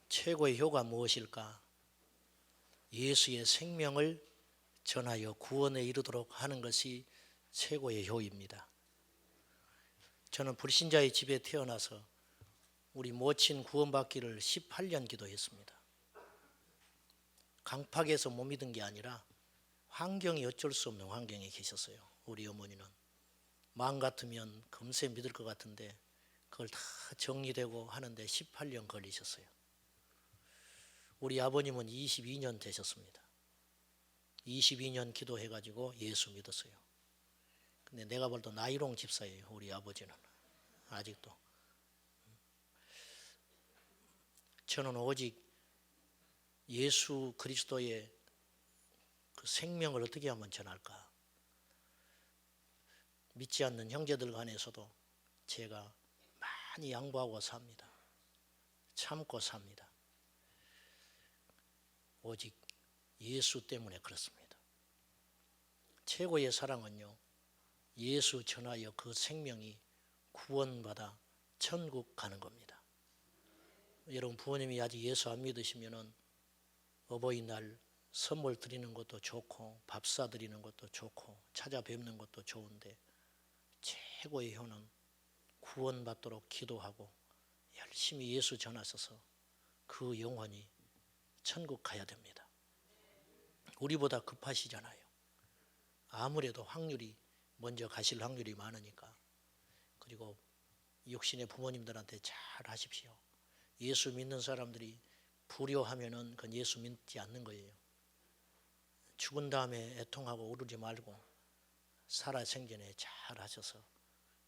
최고의 효가 무엇일까? 예수의 생명을 전하여 구원에 이르도록 하는 것이 최고의 효입니다. 저는 불신자의 집에 태어나서 우리 모친 구원받기를 18년 기도했습니다. 강팍해서 못 믿은 게 아니라 환경이 어쩔 수 없는 환경에 계셨어요. 우리 어머니는 마음 같으면 금세 믿을 것 같은데 그걸 다 정리되고 하는데 18년 걸리셨어요. 우리 아버님은 22년 되셨습니다. 22년 기도해가지고 예수 믿었어요. 근데 내가 볼 때 나이롱 집사예요. 우리 아버지는 아직도. 저는 오직 예수 그리스도의 그 생명을 어떻게 하면 전할까? 믿지 않는 형제들 간에서도 제가 많이 양보하고 삽니다. 참고 삽니다. 오직 예수 때문에 그렇습니다. 최고의 사랑은요, 예수 전하여 그 생명이 구원받아 천국 가는 겁니다. 여러분 부모님이 아직 예수 안 믿으시면은 어버이날 선물 드리는 것도 좋고 밥 사드리는 것도 좋고 찾아뵙는 것도 좋은데 최고의 효는 구원받도록 기도하고 열심히 예수 전하셔서 그 영혼이 천국 가야 됩니다. 우리보다 급하시잖아요. 아무래도 확률이 먼저 가실 확률이 많으니까. 그리고 육신의 부모님들한테 잘 하십시오. 예수 믿는 사람들이 불효하면은 그건 예수 믿지 않는 거예요. 죽은 다음에 애통하고 울지 말고 살아생전에 잘 하셔서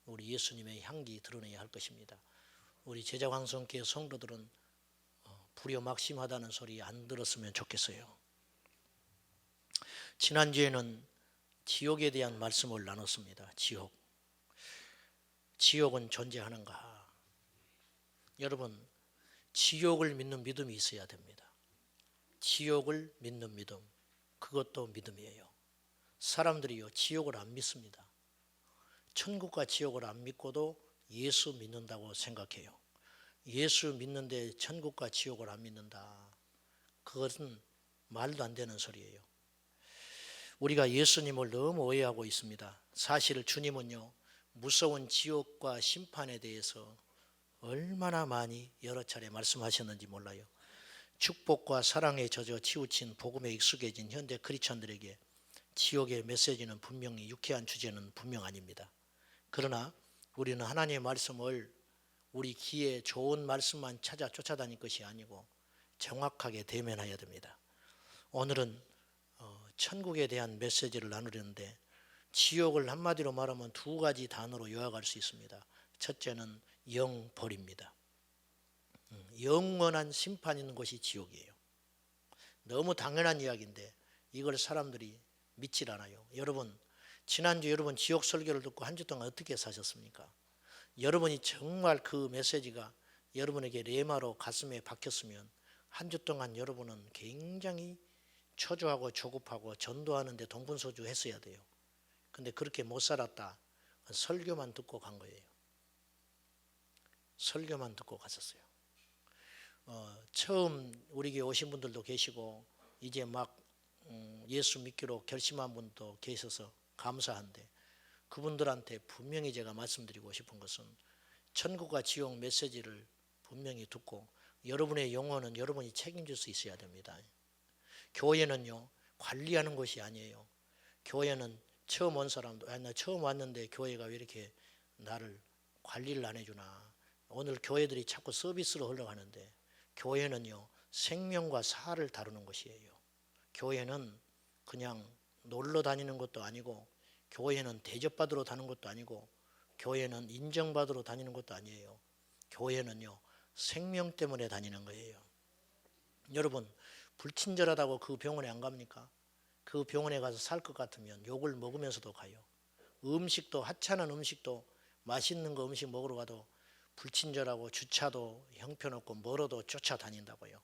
우리 예수님의 향기 드러내야 할 것입니다. 우리 제자광성교회 성도들은 불효 막심하다는 소리 안 들었으면 좋겠어요. 지난주에는 지옥에 대한 말씀을 나눴습니다. 지옥은 존재하는가? 여러분, 지옥을 믿는 믿음이 있어야 됩니다. 지옥을 믿는 믿음, 그것도 믿음이에요. 사람들이요, 지옥을 안 믿습니다. 천국과 지옥을 안 믿고도 예수 믿는다고 생각해요. 예수 믿는데 천국과 지옥을 안 믿는다. 그것은 말도 안 되는 소리예요. 우리가 예수님을 너무 오해하고 있습니다. 사실 주님은요, 무서운 지옥과 심판에 대해서 얼마나 많이 여러 차례 말씀하셨는지 몰라요. 축복과 사랑에 젖어 치우친 복음에 익숙해진 현대 크리스천들에게 지옥의 메시지는 분명히 유쾌한 주제는 분명 아닙니다. 그러나 우리는 하나님의 말씀을 우리 귀에 좋은 말씀만 찾아 쫓아다닐 것이 아니고 정확하게 대면해야 됩니다. 오늘은 천국에 대한 메시지를 나누려는데 지옥을 한마디로 말하면 두 가지 단어로 요약할 수 있습니다. 첫째는 영벌입니다. 영원한 심판 있는 곳이 지옥이에요. 너무 당연한 이야기인데 이걸 사람들이 믿질 않아요. 여러분, 지난주 여러분 지옥 설교를 듣고 한 주 동안 어떻게 사셨습니까? 여러분이 정말 그 메시지가 여러분에게 레마로 가슴에 박혔으면 한 주 동안 여러분은 굉장히 초조하고 조급하고 전도하는데 동분서주 했어야 돼요. 근데 그렇게 못 살았다. 설교만 듣고 간 거예요. 설교만 듣고 갔었어요. 처음 우리 교회 오신 분들도 계시고 이제 막 예수 믿기로 결심한 분도 계셔서 감사한데 그분들한테 분명히 제가 말씀드리고 싶은 것은 천국과 지옥 메시지를 분명히 듣고 여러분의 영혼은 여러분이 책임질 수 있어야 됩니다. 교회는요, 관리하는 것이 아니에요. 교회는 처음 온 사람도 나 처음 왔는데 교회가 왜 이렇게 나를 관리를 안 해주나. 오늘 교회들이 자꾸 서비스로 흘러가는데 교회는요, 생명과 사를 다루는 것이에요. 교회는 그냥 놀러 다니는 것도 아니고 교회는 대접받으러 다니는 것도 아니고 교회는 인정받으러 다니는 것도 아니에요. 교회는요, 생명 때문에 다니는 거예요. 여러분, 불친절하다고 그 병원에 안 갑니까? 그 병원에 가서 살 것 같으면 욕을 먹으면서도 가요. 음식도 하찮은 음식도 맛있는 거 음식 먹으러 가도 불친절하고 주차도 형편없고 멀어도 쫓아다닌다고요.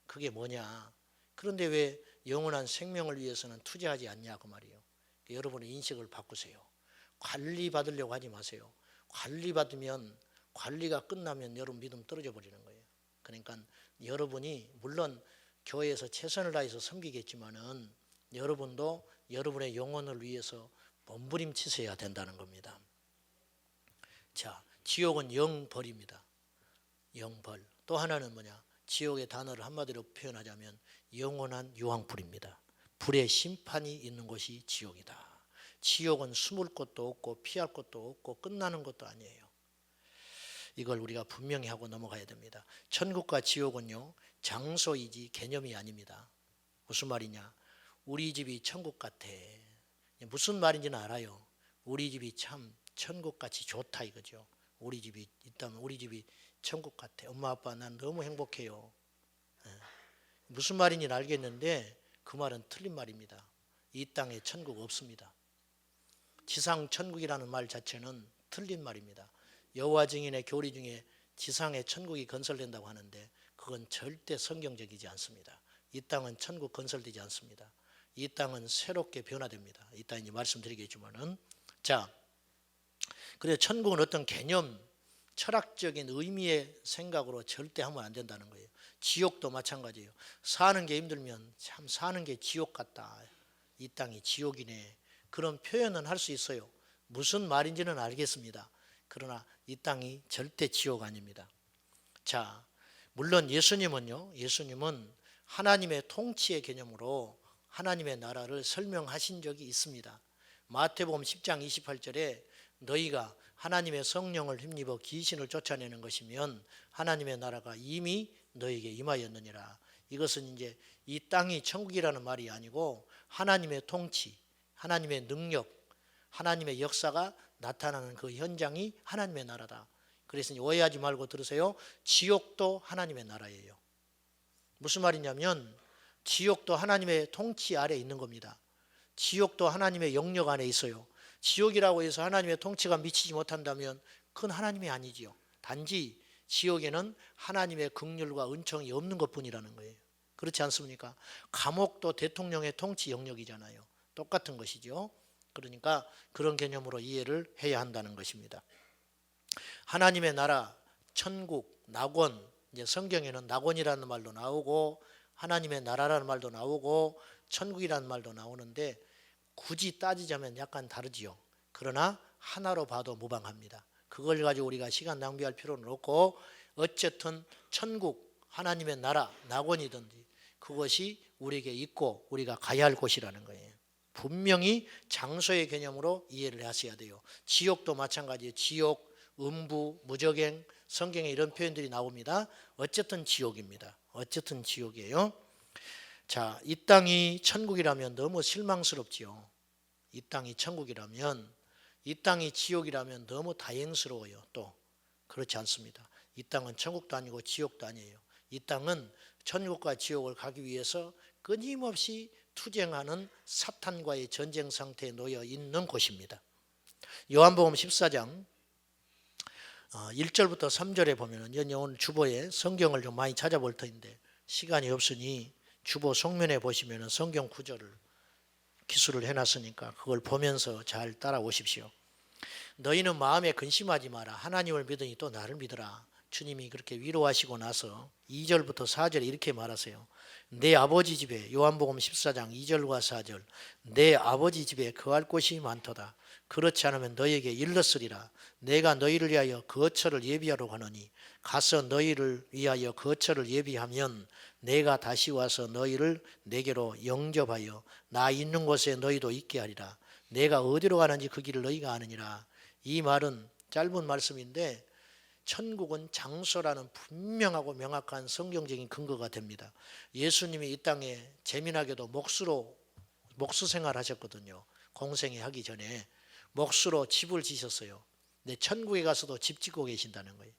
그게 뭐냐? 그런데 왜 영원한 생명을 위해서는 투자하지 않냐고 말이에요. 여러분의 인식을 바꾸세요. 관리 받으려고 하지 마세요. 관리 받으면 관리가 끝나면 여러분 믿음 떨어져 버리는 거예요. 그러니까 여러분이 물론 교회에서 최선을 다해서 섬기겠지만은 여러분도 여러분의 영혼을 위해서 몸부림치셔야 된다는 겁니다. 자, 지옥은 영벌입니다. 영벌. 또 하나는 뭐냐? 지옥의 단어를 한마디로 표현하자면 영원한 유황불입니다. 불의 심판이 있는 곳이 지옥이다. 지옥은 숨을 곳도 없고 피할 곳도 없고 끝나는 것도 아니에요. 이걸 우리가 분명히 하고 넘어가야 됩니다. 천국과 지옥은요, 장소이지 개념이 아닙니다. 무슨 말이냐? 우리 집이 천국 같아. 무슨 말인지는 알아요. 우리 집이 참 천국같이 좋다 이거죠. 우리 집이 있다면 우리 집이 천국 같아. 엄마 아빠 난 너무 행복해요. 무슨 말인지는 알겠는데 그 말은 틀린 말입니다. 이 땅에 천국 없습니다. 지상 천국이라는 말 자체는 틀린 말입니다. 여호와 증인의 교리 중에 지상에 천국이 건설된다고 하는데 그건 절대 성경적이지 않습니다. 이 땅은 천국 건설되지 않습니다. 이 땅은 새롭게 변화됩니다. 이따 이제 말씀드리겠지만은, 자, 그래서 천국은 어떤 개념, 철학적인 의미의 생각으로 절대 하면 안 된다는 거예요. 지옥도 마찬가지예요. 사는 게 힘들면 참 사는 게 지옥 같다. 이 땅이 지옥이네. 그런 표현은 할 수 있어요. 무슨 말인지는 알겠습니다. 그러나 이 땅이 절대 지옥 아닙니다. 자, 물론 예수님은 하나님의 통치의 개념으로 하나님의 나라를 설명하신 적이 있습니다. 마태복음 10장 28절에 너희가 하나님의 성령을 힘입어 귀신을 쫓아내는 것이면 하나님의 나라가 이미 너희에게 임하였느니라. 이것은 이제 이 땅이 천국이라는 말이 아니고 하나님의 통치, 하나님의 능력, 하나님의 역사가 나타나는 그 현장이 하나님의 나라다. 그래서 오해하지 말고 들으세요. 지옥도 하나님의 나라예요. 무슨 말이냐면 지옥도 하나님의 통치 아래에 있는 겁니다. 지옥도 하나님의 영역 안에 있어요. 지옥이라고 해서 하나님의 통치가 미치지 못한다면 그건 하나님이 아니지요. 단지 지옥에는 하나님의 긍휼과 은총이 없는 것뿐이라는 거예요. 그렇지 않습니까? 감옥도 대통령의 통치 영역이잖아요. 똑같은 것이죠. 그러니까 그런 개념으로 이해를 해야 한다는 것입니다. 하나님의 나라, 천국, 낙원, 이제 성경에는 낙원이라는 말도 나오고 하나님의 나라라는 말도 나오고 천국이라는 말도 나오는데 굳이 따지자면 약간 다르지요. 그러나 하나로 봐도 무방합니다. 그걸 가지고 우리가 시간 낭비할 필요는 없고 어쨌든 천국, 하나님의 나라, 낙원이든지 그것이 우리에게 있고 우리가 가야 할 곳이라는 거예요. 분명히 장소의 개념으로 이해를 하셔야 돼요. 지옥도 마찬가지예요. 지옥, 음부, 무저갱, 성경에 이런 표현들이 나옵니다. 어쨌든 지옥입니다. 어쨌든 지옥이에요. 자, 이 땅이 천국이라면 너무 실망스럽지요. 이 땅이 천국이라면, 이 땅이 지옥이라면 너무 다행스러워요. 또 그렇지 않습니다. 이 땅은 천국도 아니고 지옥도 아니에요. 이 땅은 천국과 지옥을 가기 위해서 끊임없이 투쟁하는 사탄과의 전쟁 상태에 놓여 있는 곳입니다. 요한복음 14장 1절부터 3절에 보면은 오늘 주보에 성경을 좀 많이 찾아볼 터인데 시간이 없으니 주보 속면에 보시면은 성경 구절을 기술을 해놨으니까 그걸 보면서 잘 따라오십시오. 너희는 마음에 근심하지 마라. 하나님을 믿으니 또 나를 믿으라. 주님이 그렇게 위로하시고 나서 2절부터 4절에 이렇게 말하세요. 내 아버지 집에, 요한복음 14장 2절과 4절, 내 아버지 집에 거할 곳이 많도다. 그렇지 않으면 너희에게 일렀으리라. 내가 너희를 위하여 거처를 예비하러 가노니 가서 너희를 위하여 거처를 예비하면 내가 다시 와서 너희를 내게로 영접하여 나 있는 곳에 너희도 있게 하리라. 내가 어디로 가는지 그 길을 너희가 아느니라. 이 말은 짧은 말씀인데 천국은 장소라는 분명하고 명확한 성경적인 근거가 됩니다. 예수님이 이 땅에 재미나게도 목수 생활하셨거든요. 공생애 하기 전에 목수로 집을 지셨어요. 근데 천국에 가서도 집 짓고 계신다는 거예요.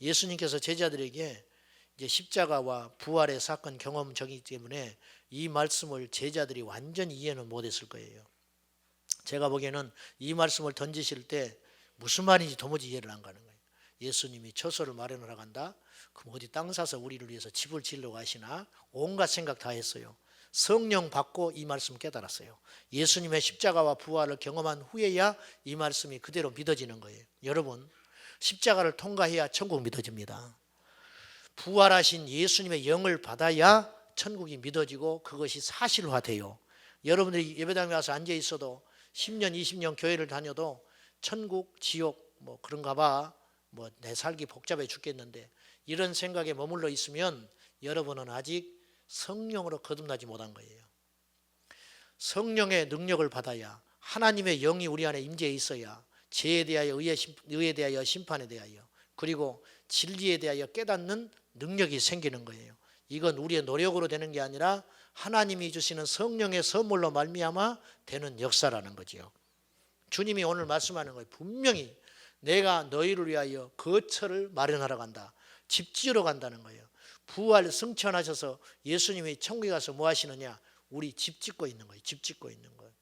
예수님께서 제자들에게 이제 십자가와 부활의 사건 경험적이기 때문에 이 말씀을 제자들이 완전히 이해는 못했을 거예요. 제가 보기에는 이 말씀을 던지실 때 무슨 말인지 도무지 이해를 안 가는 거예요. 예수님이 처소를 마련하러 간다? 그럼 어디 땅 사서 우리를 위해서 집을 지으려고 하시나? 온갖 생각 다 했어요. 성령 받고 이 말씀 깨달았어요. 예수님의 십자가와 부활을 경험한 후에야 이 말씀이 그대로 믿어지는 거예요. 여러분, 십자가를 통과해야 천국 믿어집니다. 부활하신 예수님의 영을 받아야 천국이 믿어지고 그것이 사실화돼요. 여러분들이 예배당에 와서 앉아 있어도 10년 20년 교회를 다녀도 천국 지옥 뭐 그런가 봐, 뭐 내 살기 복잡해 죽겠는데 이런 생각에 머물러 있으면 여러분은 아직 성령으로 거듭나지 못한 거예요. 성령의 능력을 받아야, 하나님의 영이 우리 안에 임재해 있어야 죄에 대하여 의에 대하여 심판에 대하여 그리고 진리에 대하여 깨닫는 능력이 생기는 거예요. 이건 우리의 노력으로 되는 게 아니라 하나님이 주시는 성령의 선물로 말미암아 되는 역사라는 거죠. 주님이 오늘 말씀하는 거예요. 분명히 내가 너희를 위하여 거처를 마련하러 간다. 집 지으러 간다는 거예요. 부활 승천하셔서 예수님이 천국에 가서 뭐 하시느냐? 우리 집 짓고 있는 거예요. 집 짓고 있는 거예요.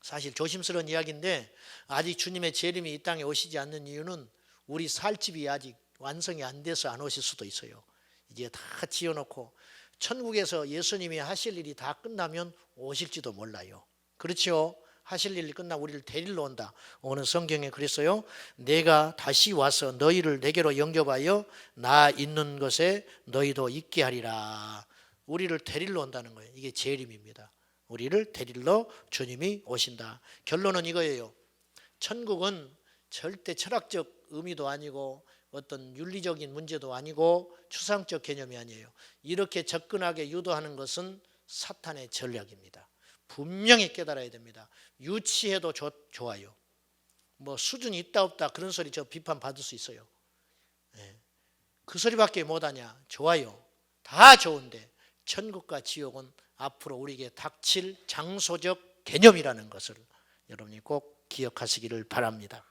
사실 조심스러운 이야기인데 아직 주님의 재림이 이 땅에 오시지 않는 이유는 우리 살 집이 아직 완성이 안 돼서 안 오실 수도 있어요. 이제 다 지어놓고 천국에서 예수님이 하실 일이 다 끝나면 오실지도 몰라요. 그렇죠? 하실 일이 끝나고 우리를 데리러 온다. 오늘 성경에 그랬어요. 내가 다시 와서 너희를 내게로 영접하여 나 있는 것에 너희도 있게 하리라. 우리를 데리러 온다는 거예요. 이게 재림입니다. 우리를 데리러 주님이 오신다. 결론은 이거예요. 천국은 절대 철학적 의미도 아니고 어떤 윤리적인 문제도 아니고 추상적 개념이 아니에요. 이렇게 접근하게 유도하는 것은 사탄의 전략입니다. 분명히 깨달아야 됩니다. 유치해도 좋아요. 뭐 수준이 있다 없다 그런 소리 저 비판 받을 수 있어요. 그 소리밖에 못하냐? 좋아요. 다 좋은데 천국과 지옥은 앞으로 우리에게 닥칠 장소적 개념이라는 것을 여러분이 꼭 기억하시기를 바랍니다.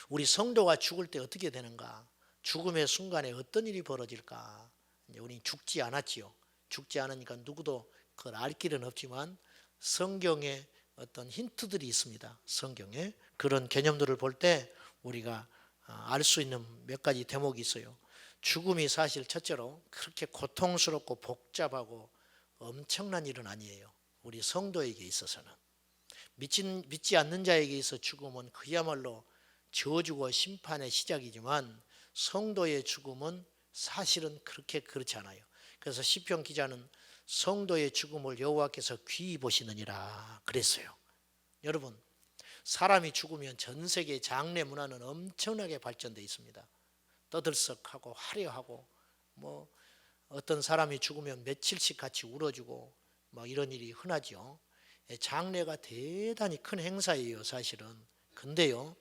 우리 성도가 죽을 때 어떻게 되는가? 죽음의 순간에 어떤 일이 벌어질까? 이제 우리는 죽지 않았지요. 죽지 않으니까 누구도 그걸 알 길은 없지만 성경에 어떤 힌트들이 있습니다. 성경에 그런 개념들을 볼 때 우리가 알 수 있는 몇 가지 대목이 있어요. 죽음이 사실 첫째로 그렇게 고통스럽고 복잡하고 엄청난 일은 아니에요. 우리 성도에게 있어서는. 믿지 않는 자에게 있어 죽음은 그야말로 저주고 심판의 시작이지만 성도의 죽음은 사실은 그렇지 않아요. 그래서 시편 기자는 성도의 죽음을 여호와께서 귀히 보시느니라 그랬어요. 여러분, 사람이 죽으면 전 세계 장례 문화는 엄청나게 발전되어 있습니다. 떠들썩하고 화려하고 뭐 어떤 사람이 죽으면 며칠씩 같이 울어주고 뭐 이런 일이 흔하죠. 장례가 대단히 큰 행사예요, 사실은. 근데요,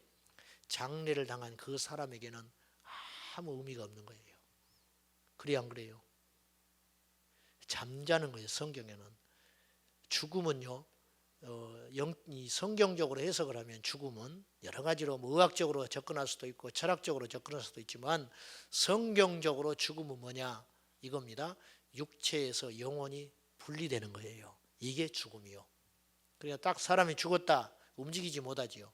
장례를 당한 그 사람에게는 아무 의미가 없는 거예요. 그래 안 그래요? 잠자는 거예요. 성경에는 죽음은요, 이 성경적으로 해석을 하면 죽음은 여러 가지로 뭐 의학적으로 접근할 수도 있고 철학적으로 접근할 수도 있지만 성경적으로 죽음은 뭐냐? 이겁니다. 육체에서 영혼이 분리되는 거예요. 이게 죽음이요. 그러니까 딱 사람이 죽었다 움직이지 못하지요.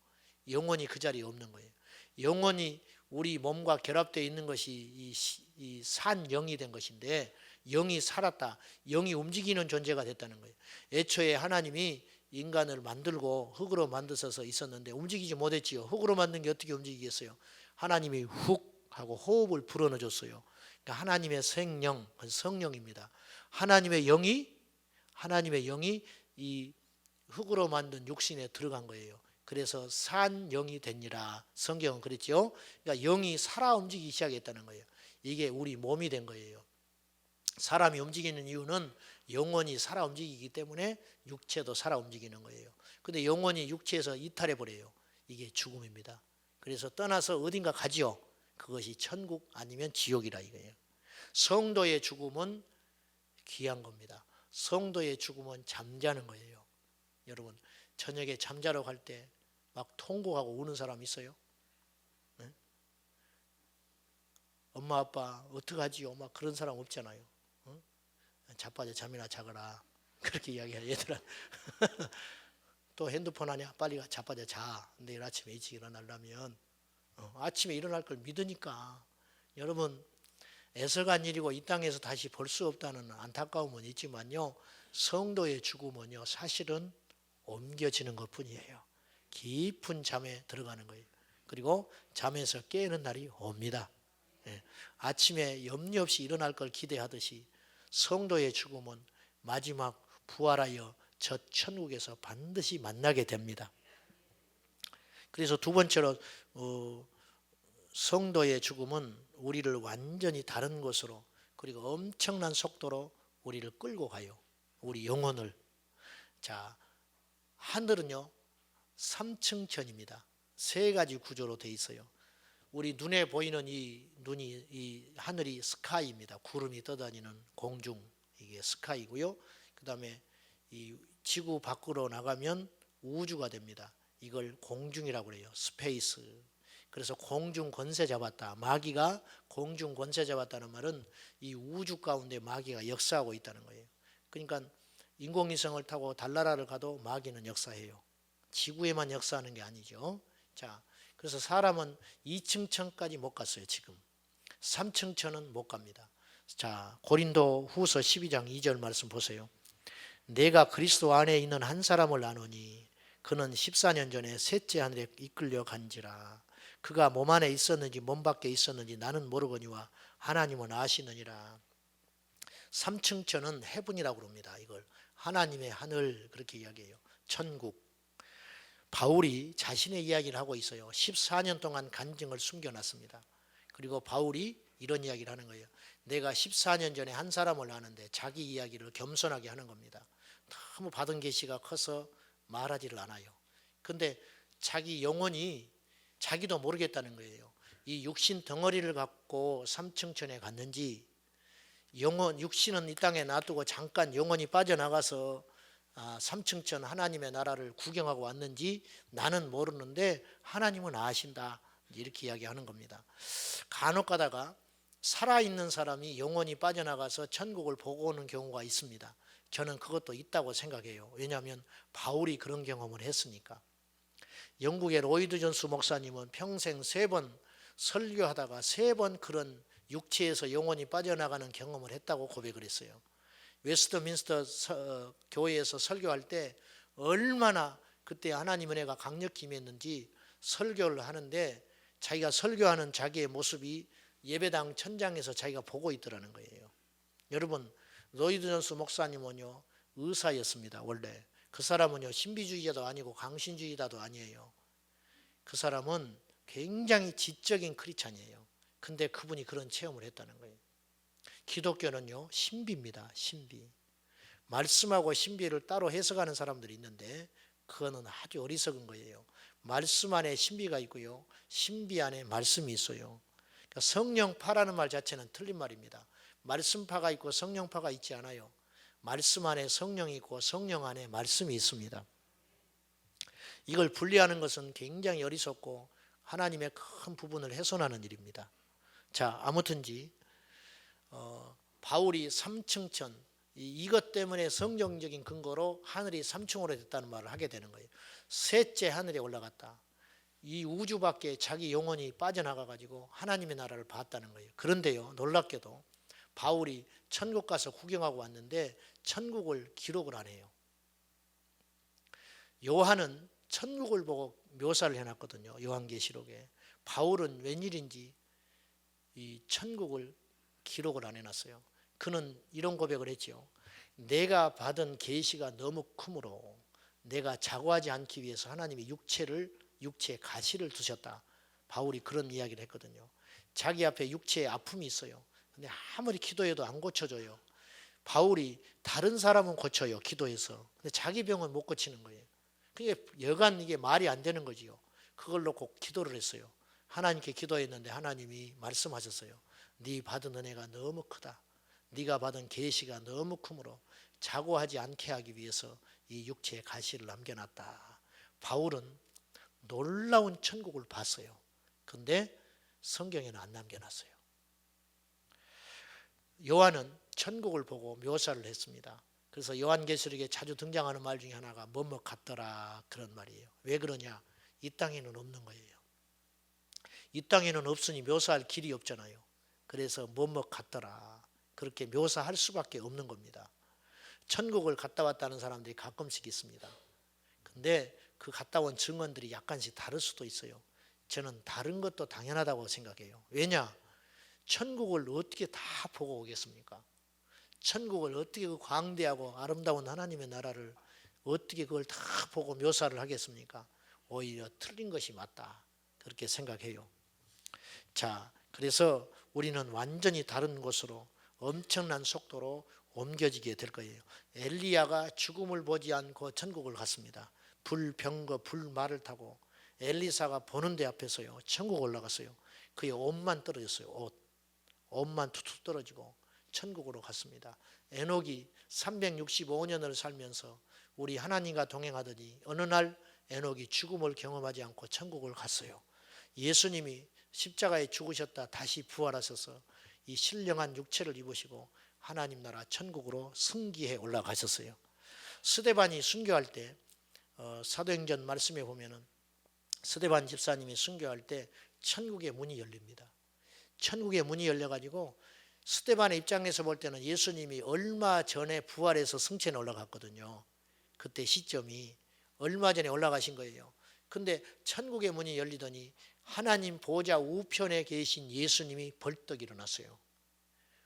영혼이 그 자리에 없는 거예요. 영혼이 우리 몸과 결합되어 있는 것이 이 산 영이 된 것인데 영이 살았다. 영이 움직이는 존재가 됐다는 거예요. 애초에 하나님이 인간을 만들고 흙으로 만드셔서 있었는데 움직이지 못했지요. 흙으로 만든 게 어떻게 움직이겠어요? 하나님이 훅 하고 호흡을 불어넣어줬어요. 그러니까 하나님의 생명, 성령입니다. 하나님의 영이 이 흙으로 만든 육신에 들어간 거예요. 그래서 산 영이 되니라. 성경은 그랬죠. 그러니까 영이 살아 움직이기 시작했다는 거예요. 이게 우리 몸이 된 거예요. 사람이 움직이는 이유는 영혼이 살아 움직이기 때문에 육체도 살아 움직이는 거예요. 근데 영혼이 육체에서 이탈해 버려요. 이게 죽음입니다. 그래서 떠나서 어딘가 가지요. 그것이 천국 아니면 지옥이라 이거예요. 성도의 죽음은 귀한 겁니다. 성도의 죽음은 잠자는 거예요. 여러분, 저녁에 잠자러 갈 때 막 통곡하고 우는 사람 있어요? 네? 엄마 아빠 어떡하지요? 막 그런 사람 없잖아요. 자빠져 잠이나 자거라 그렇게 이야기해요. 얘들아 또 핸드폰 하냐? 빨리 자빠져 자. 내일 아침에 일찍 일어나려면 아침에 일어날 걸 믿으니까. 여러분, 애석한 일이고 이 땅에서 다시 볼 수 없다는 안타까움은 있지만요, 성도의 죽음은요 사실은 옮겨지는 것뿐이에요. 깊은 잠에 들어가는 거예요. 그리고 잠에서 깨는 날이 옵니다. 아침에 염려 없이 일어날 걸 기대하듯이 성도의 죽음은 마지막 부활하여 저 천국에서 반드시 만나게 됩니다. 그래서 두 번째로 성도의 죽음은 우리를 완전히 다른 곳으로, 그리고 엄청난 속도로 우리를 끌고 가요. 우리 영혼을. 자, 하늘은요 3층천입니다. 세 가지 구조로 되어 있어요. 우리 눈에 보이는 이 하늘이 스카이입니다. 구름이 떠다니는 공중, 이게 스카이고요. 그 다음에 이 지구 밖으로 나가면 우주가 됩니다. 이걸 공중이라고 그래요. 스페이스. 그래서 공중 권세 잡았다. 마귀가 공중 권세 잡았다는 말은 이 우주 가운데 마귀가 역사하고 있다는 거예요. 그러니까 인공위성을 타고 달나라를 가도 마귀는 역사해요. 지구에만 역사하는 게 아니죠. 자, 그래서 사람은 2층 천까지 못 갔어요. 지금 3층 천은 못 갑니다. 자, 고린도 후서 12장 2절 말씀 보세요. 내가 그리스도 안에 있는 한 사람을 아노니 그는 14년 전에 셋째 하늘에 이끌려 간지라. 그가 몸 안에 있었는지 몸 밖에 있었는지 나는 모르거니와 하나님은 아시느니라. 3층 천은 헤븐이라고 합니다. 이걸 하나님의 하늘 그렇게 이야기해요. 천국. 바울이 자신의 이야기를 하고 있어요. 14년 동안 간증을 숨겨놨습니다. 그리고 바울이 이런 이야기를 하는 거예요. 내가 14년 전에 한 사람을 아는데, 자기 이야기를 겸손하게 하는 겁니다. 너무 받은 계시가 커서 말하지를 않아요. 근데 자기 영혼이 자기도 모르겠다는 거예요. 이 육신 덩어리를 갖고 3층천에 갔는지, 육신은 이 땅에 놔두고 잠깐 영혼이 빠져나가서 3층천 하나님의 나라를 구경하고 왔는지 나는 모르는데 하나님은 아신다, 이렇게 이야기하는 겁니다. 간혹 가다가 살아있는 사람이 영혼이 빠져나가서 천국을 보고 오는 경우가 있습니다. 저는 그것도 있다고 생각해요. 왜냐하면 바울이 그런 경험을 했으니까. 영국의 로이드 존스 목사님은 평생 3번 설교하다가 3번 그런 육체에서 영혼이 빠져나가는 경험을 했다고 고백을 했어요. 웨스트민스터 교회에서 설교할 때 얼마나 그때 하나님 은혜가 강력히 임했는지 설교를 하는데, 자기가 설교하는 자기의 모습이 예배당 천장에서 자기가 보고 있더라는 거예요. 여러분, 로이드 존스 목사님은요 의사였습니다. 원래 그 사람은요 신비주의자도 아니고 강신주의자도 아니에요. 그 사람은 굉장히 지적인 크리스찬이에요. 근데 그분이 그런 체험을 했다는 거예요. 기독교는요 신비입니다. 신비. 말씀하고 신비를 따로 해석하는 사람들이 있는데 그거는 아주 어리석은 거예요. 말씀 안에 신비가 있고요, 신비 안에 말씀이 있어요. 그러니까 성령파라는 말 자체는 틀린 말입니다. 말씀파가 있고 성령파가 있지 않아요. 말씀 안에 성령이 있고 성령 안에 말씀이 있습니다. 이걸 분리하는 것은 굉장히 어리석고 하나님의 큰 부분을 훼손하는 일입니다. 자, 아무튼지 바울이 3층천, 이것 때문에 성경적인 근거로 하늘이 3층으로 됐다는 말을 하게 되는 거예요. 셋째 하늘에 올라갔다. 이 우주 밖에 자기 영혼이 빠져나가 가지고 하나님의 나라를 봤다는 거예요. 그런데요, 놀랍게도 바울이 천국 가서 구경하고 왔는데 천국을 기록을 안 해요. 요한은 천국을 보고 묘사를 해놨거든요. 요한계시록에. 바울은 웬일인지 이 천국을 기록을 안 해놨어요. 그는 이런 고백을 했죠. 내가 받은 계시가 너무 크므로 내가 자고하지 않기 위해서 하나님이 육체에 가시를 두셨다. 바울이 그런 이야기를 했거든요. 자기 앞에 육체에 아픔이 있어요. 근데 아무리 기도해도 안 고쳐져요. 바울이 다른 사람은 고쳐요, 기도해서. 근데 자기 병은 못 고치는 거예요. 그게 여간 이게 말이 안 되는 거지요. 그걸 놓고 기도를 했어요. 하나님께 기도했는데 하나님이 말씀하셨어요. 네 받은 은혜가 너무 크다. 네가 받은 계시가 너무 크므로 자고하지 않게 하기 위해서 이 육체에 가시를 남겨놨다. 바울은 놀라운 천국을 봤어요. 근데 성경에는 안 남겨놨어요. 요한은 천국을 보고 묘사를 했습니다. 그래서 요한계시록에 자주 등장하는 말 중에 하나가 뭐뭐 같더라, 그런 말이에요. 왜 그러냐? 이 땅에는 없는 거예요. 이 땅에는 없으니 묘사할 길이 없잖아요. 그래서 뭐뭐 같더라, 그렇게 묘사할 수밖에 없는 겁니다. 천국을 갔다 왔다는 사람들이 가끔씩 있습니다. 근데 그 갔다 온 증언들이 약간씩 다를 수도 있어요. 저는 다른 것도 당연하다고 생각해요. 왜냐? 천국을 어떻게 다 보고 오겠습니까? 천국을 어떻게 그 광대하고 아름다운 하나님의 나라를 어떻게 그걸 다 보고 묘사를 하겠습니까? 오히려 틀린 것이 맞다, 그렇게 생각해요. 자, 그래서 우리는 완전히 다른 곳으로 엄청난 속도로 옮겨지게 될 거예요. 엘리야가 죽음을 보지 않고 천국을 갔습니다. 불병거 불말을 타고 엘리사가 보는 데 앞에서요 천국 올라갔어요. 그의 옷만 떨어졌어요. 옷만 툭툭 떨어지고 천국으로 갔습니다. 에녹이 365년을 살면서 우리 하나님과 동행하더니 어느 날 에녹이 죽음을 경험하지 않고 천국을 갔어요. 예수님이 십자가에 죽으셨다 다시 부활하셔서 이 신령한 육체를 입으시고 하나님 나라 천국으로 승기해 올라가셨어요. 스데반이 순교할 때 사도행전 말씀에 보면은 스데반 집사님이 순교할 때 천국의 문이 열립니다. 천국의 문이 열려가지고 스데반의 입장에서 볼 때는 예수님이 얼마 전에 부활해서 승천에 올라갔거든요. 그때 시점이 얼마 전에 올라가신 거예요. 근데 천국의 문이 열리더니 하나님 보좌 우편에 계신 예수님이 벌떡 일어났어요.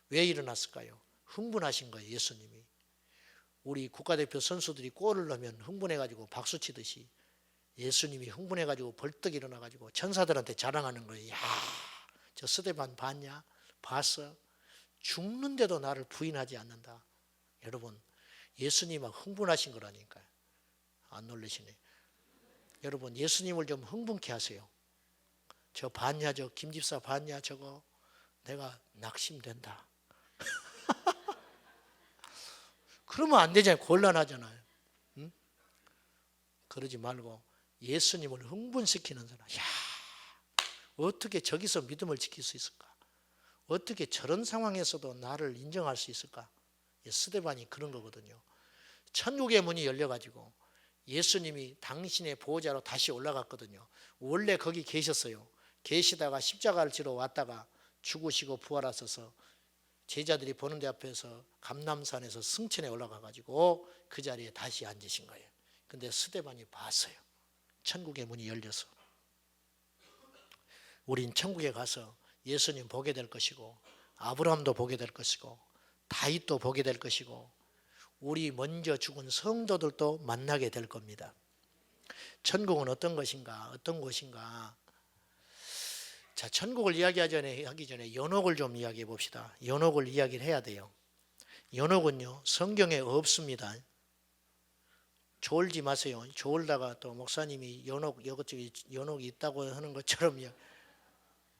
왜 일어났을까요? 흥분하신 거예요. 예수님이. 우리 국가대표 선수들이 골을 넣으면 흥분해가지고 박수치듯이 예수님이 흥분해가지고 벌떡 일어나가지고 천사들한테 자랑하는 거예요. 야, 저 스데반 봤냐? 봤어? 죽는데도 나를 부인하지 않는다. 여러분, 예수님은 흥분하신 거라니까요. 안 놀라시네. 여러분, 예수님을 좀 흥분케 하세요. 저 봤냐? 저 김집사 봤냐? 저거 내가 낙심된다. 그러면 안 되잖아요. 곤란하잖아요. 응? 그러지 말고 예수님을 흥분시키는 사람. 야, 어떻게 저기서 믿음을 지킬 수 있을까? 어떻게 저런 상황에서도 나를 인정할 수 있을까? 스데반이 그런 거거든요. 천국의 문이 열려가지고 예수님이 당신의 보호자로 다시 올라갔거든요. 원래 거기 계셨어요. 계시다가 십자가를 지러 왔다가 죽으시고 부활하셔서 제자들이 보는 데 앞에서 감람산에서 승천에 올라가가지고 그 자리에 다시 앉으신 거예요. 근데 스데반이 봤어요. 천국의 문이 열려서. 우린 천국에 가서 예수님 보게 될 것이고 아브라함도 보게 될 것이고 다윗도 보게 될 것이고 우리 먼저 죽은 성도들도 만나게 될 겁니다. 천국은 어떤 것인가? 어떤 곳인가? 자, 천국을 하기 전에 연옥을 좀 이야기해 봅시다. 연옥을 이야기를 해야 돼요. 연옥은요 성경에 없습니다. 졸지 마세요. 졸다가 또 목사님이 연옥이 있다고 하는 것처럼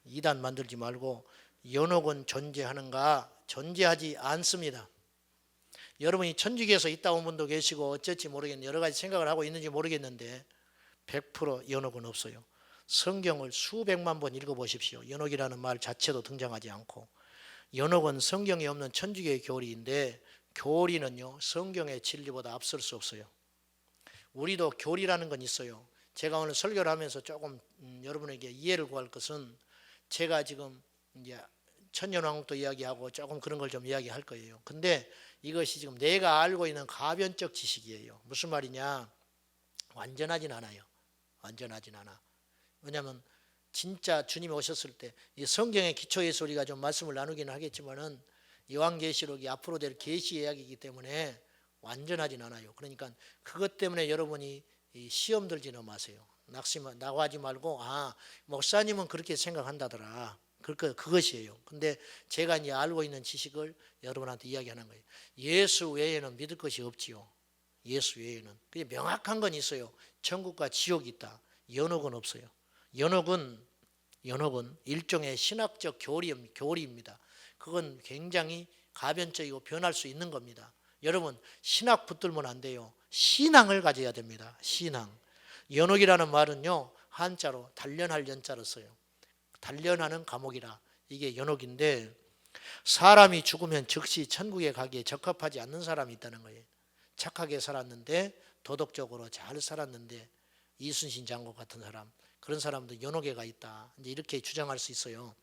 이단 만들지 말고, 연옥은 존재하는가? 존재하지 않습니다. 여러분이 천주교에서 있다 온 분도 계시고 어쩔지 모르겠는데 여러 가지 생각을 하고 있는지 모르겠는데 100% 연옥은 없어요. 성경을 수백만 번 읽어보십시오. 연옥이라는 말 자체도 등장하지 않고. 연옥은 성경에 없는 천주교의 교리인데 교리는요 성경의 진리보다 앞설 수 없어요. 우리도 교리라는 건 있어요. 제가 오늘 설교를 하면서 조금 여러분에게 이해를 구할 것은 제가 지금 이제 천년왕국도 이야기하고 조금 그런 걸 좀 이야기할 거예요. 근데 이것이 지금 내가 알고 있는 가변적 지식이에요. 무슨 말이냐? 완전하진 않아요. 완전하진 않아. 왜냐하면 진짜 주님이 오셨을 때 이 성경의 기초에서 우리가 좀 말씀을 나누기는 하겠지만은 요한계시록이 앞으로 될 계시 이야기이기 때문에 완전하진 않아요. 그러니까 그것 때문에 여러분이 시험 들지는 마세요. 낙오하지 말고 목사님은 그렇게 생각한다더라. 그것이에요. 근데 제가 이제 알고 있는 지식을 여러분한테 이야기하는 거예요. 예수 외에는 믿을 것이 없지요. 예수 외에는. 그게 명확한 건 있어요. 천국과 지옥이 있다. 연옥은 없어요. 연옥은 일종의 신학적 교리입니다. 그건 굉장히 가변적이고 변할 수 있는 겁니다. 여러분 신학 붙들면 안 돼요. 신앙을 가져야 됩니다. 신앙. 연옥이라는 말은요 한자로 단련할 연자로 써요. 단련하는 감옥이라 이게 연옥인데 사람이 죽으면 즉시 천국에 가기에 적합하지 않는 사람이 있다는 거예요. 착하게 살았는데 도덕적으로 잘 살았는데 이순신 장군 같은 사람, 그런 사람도 연옥에 가 있다. 이제 이렇게 주장할 수 있어요.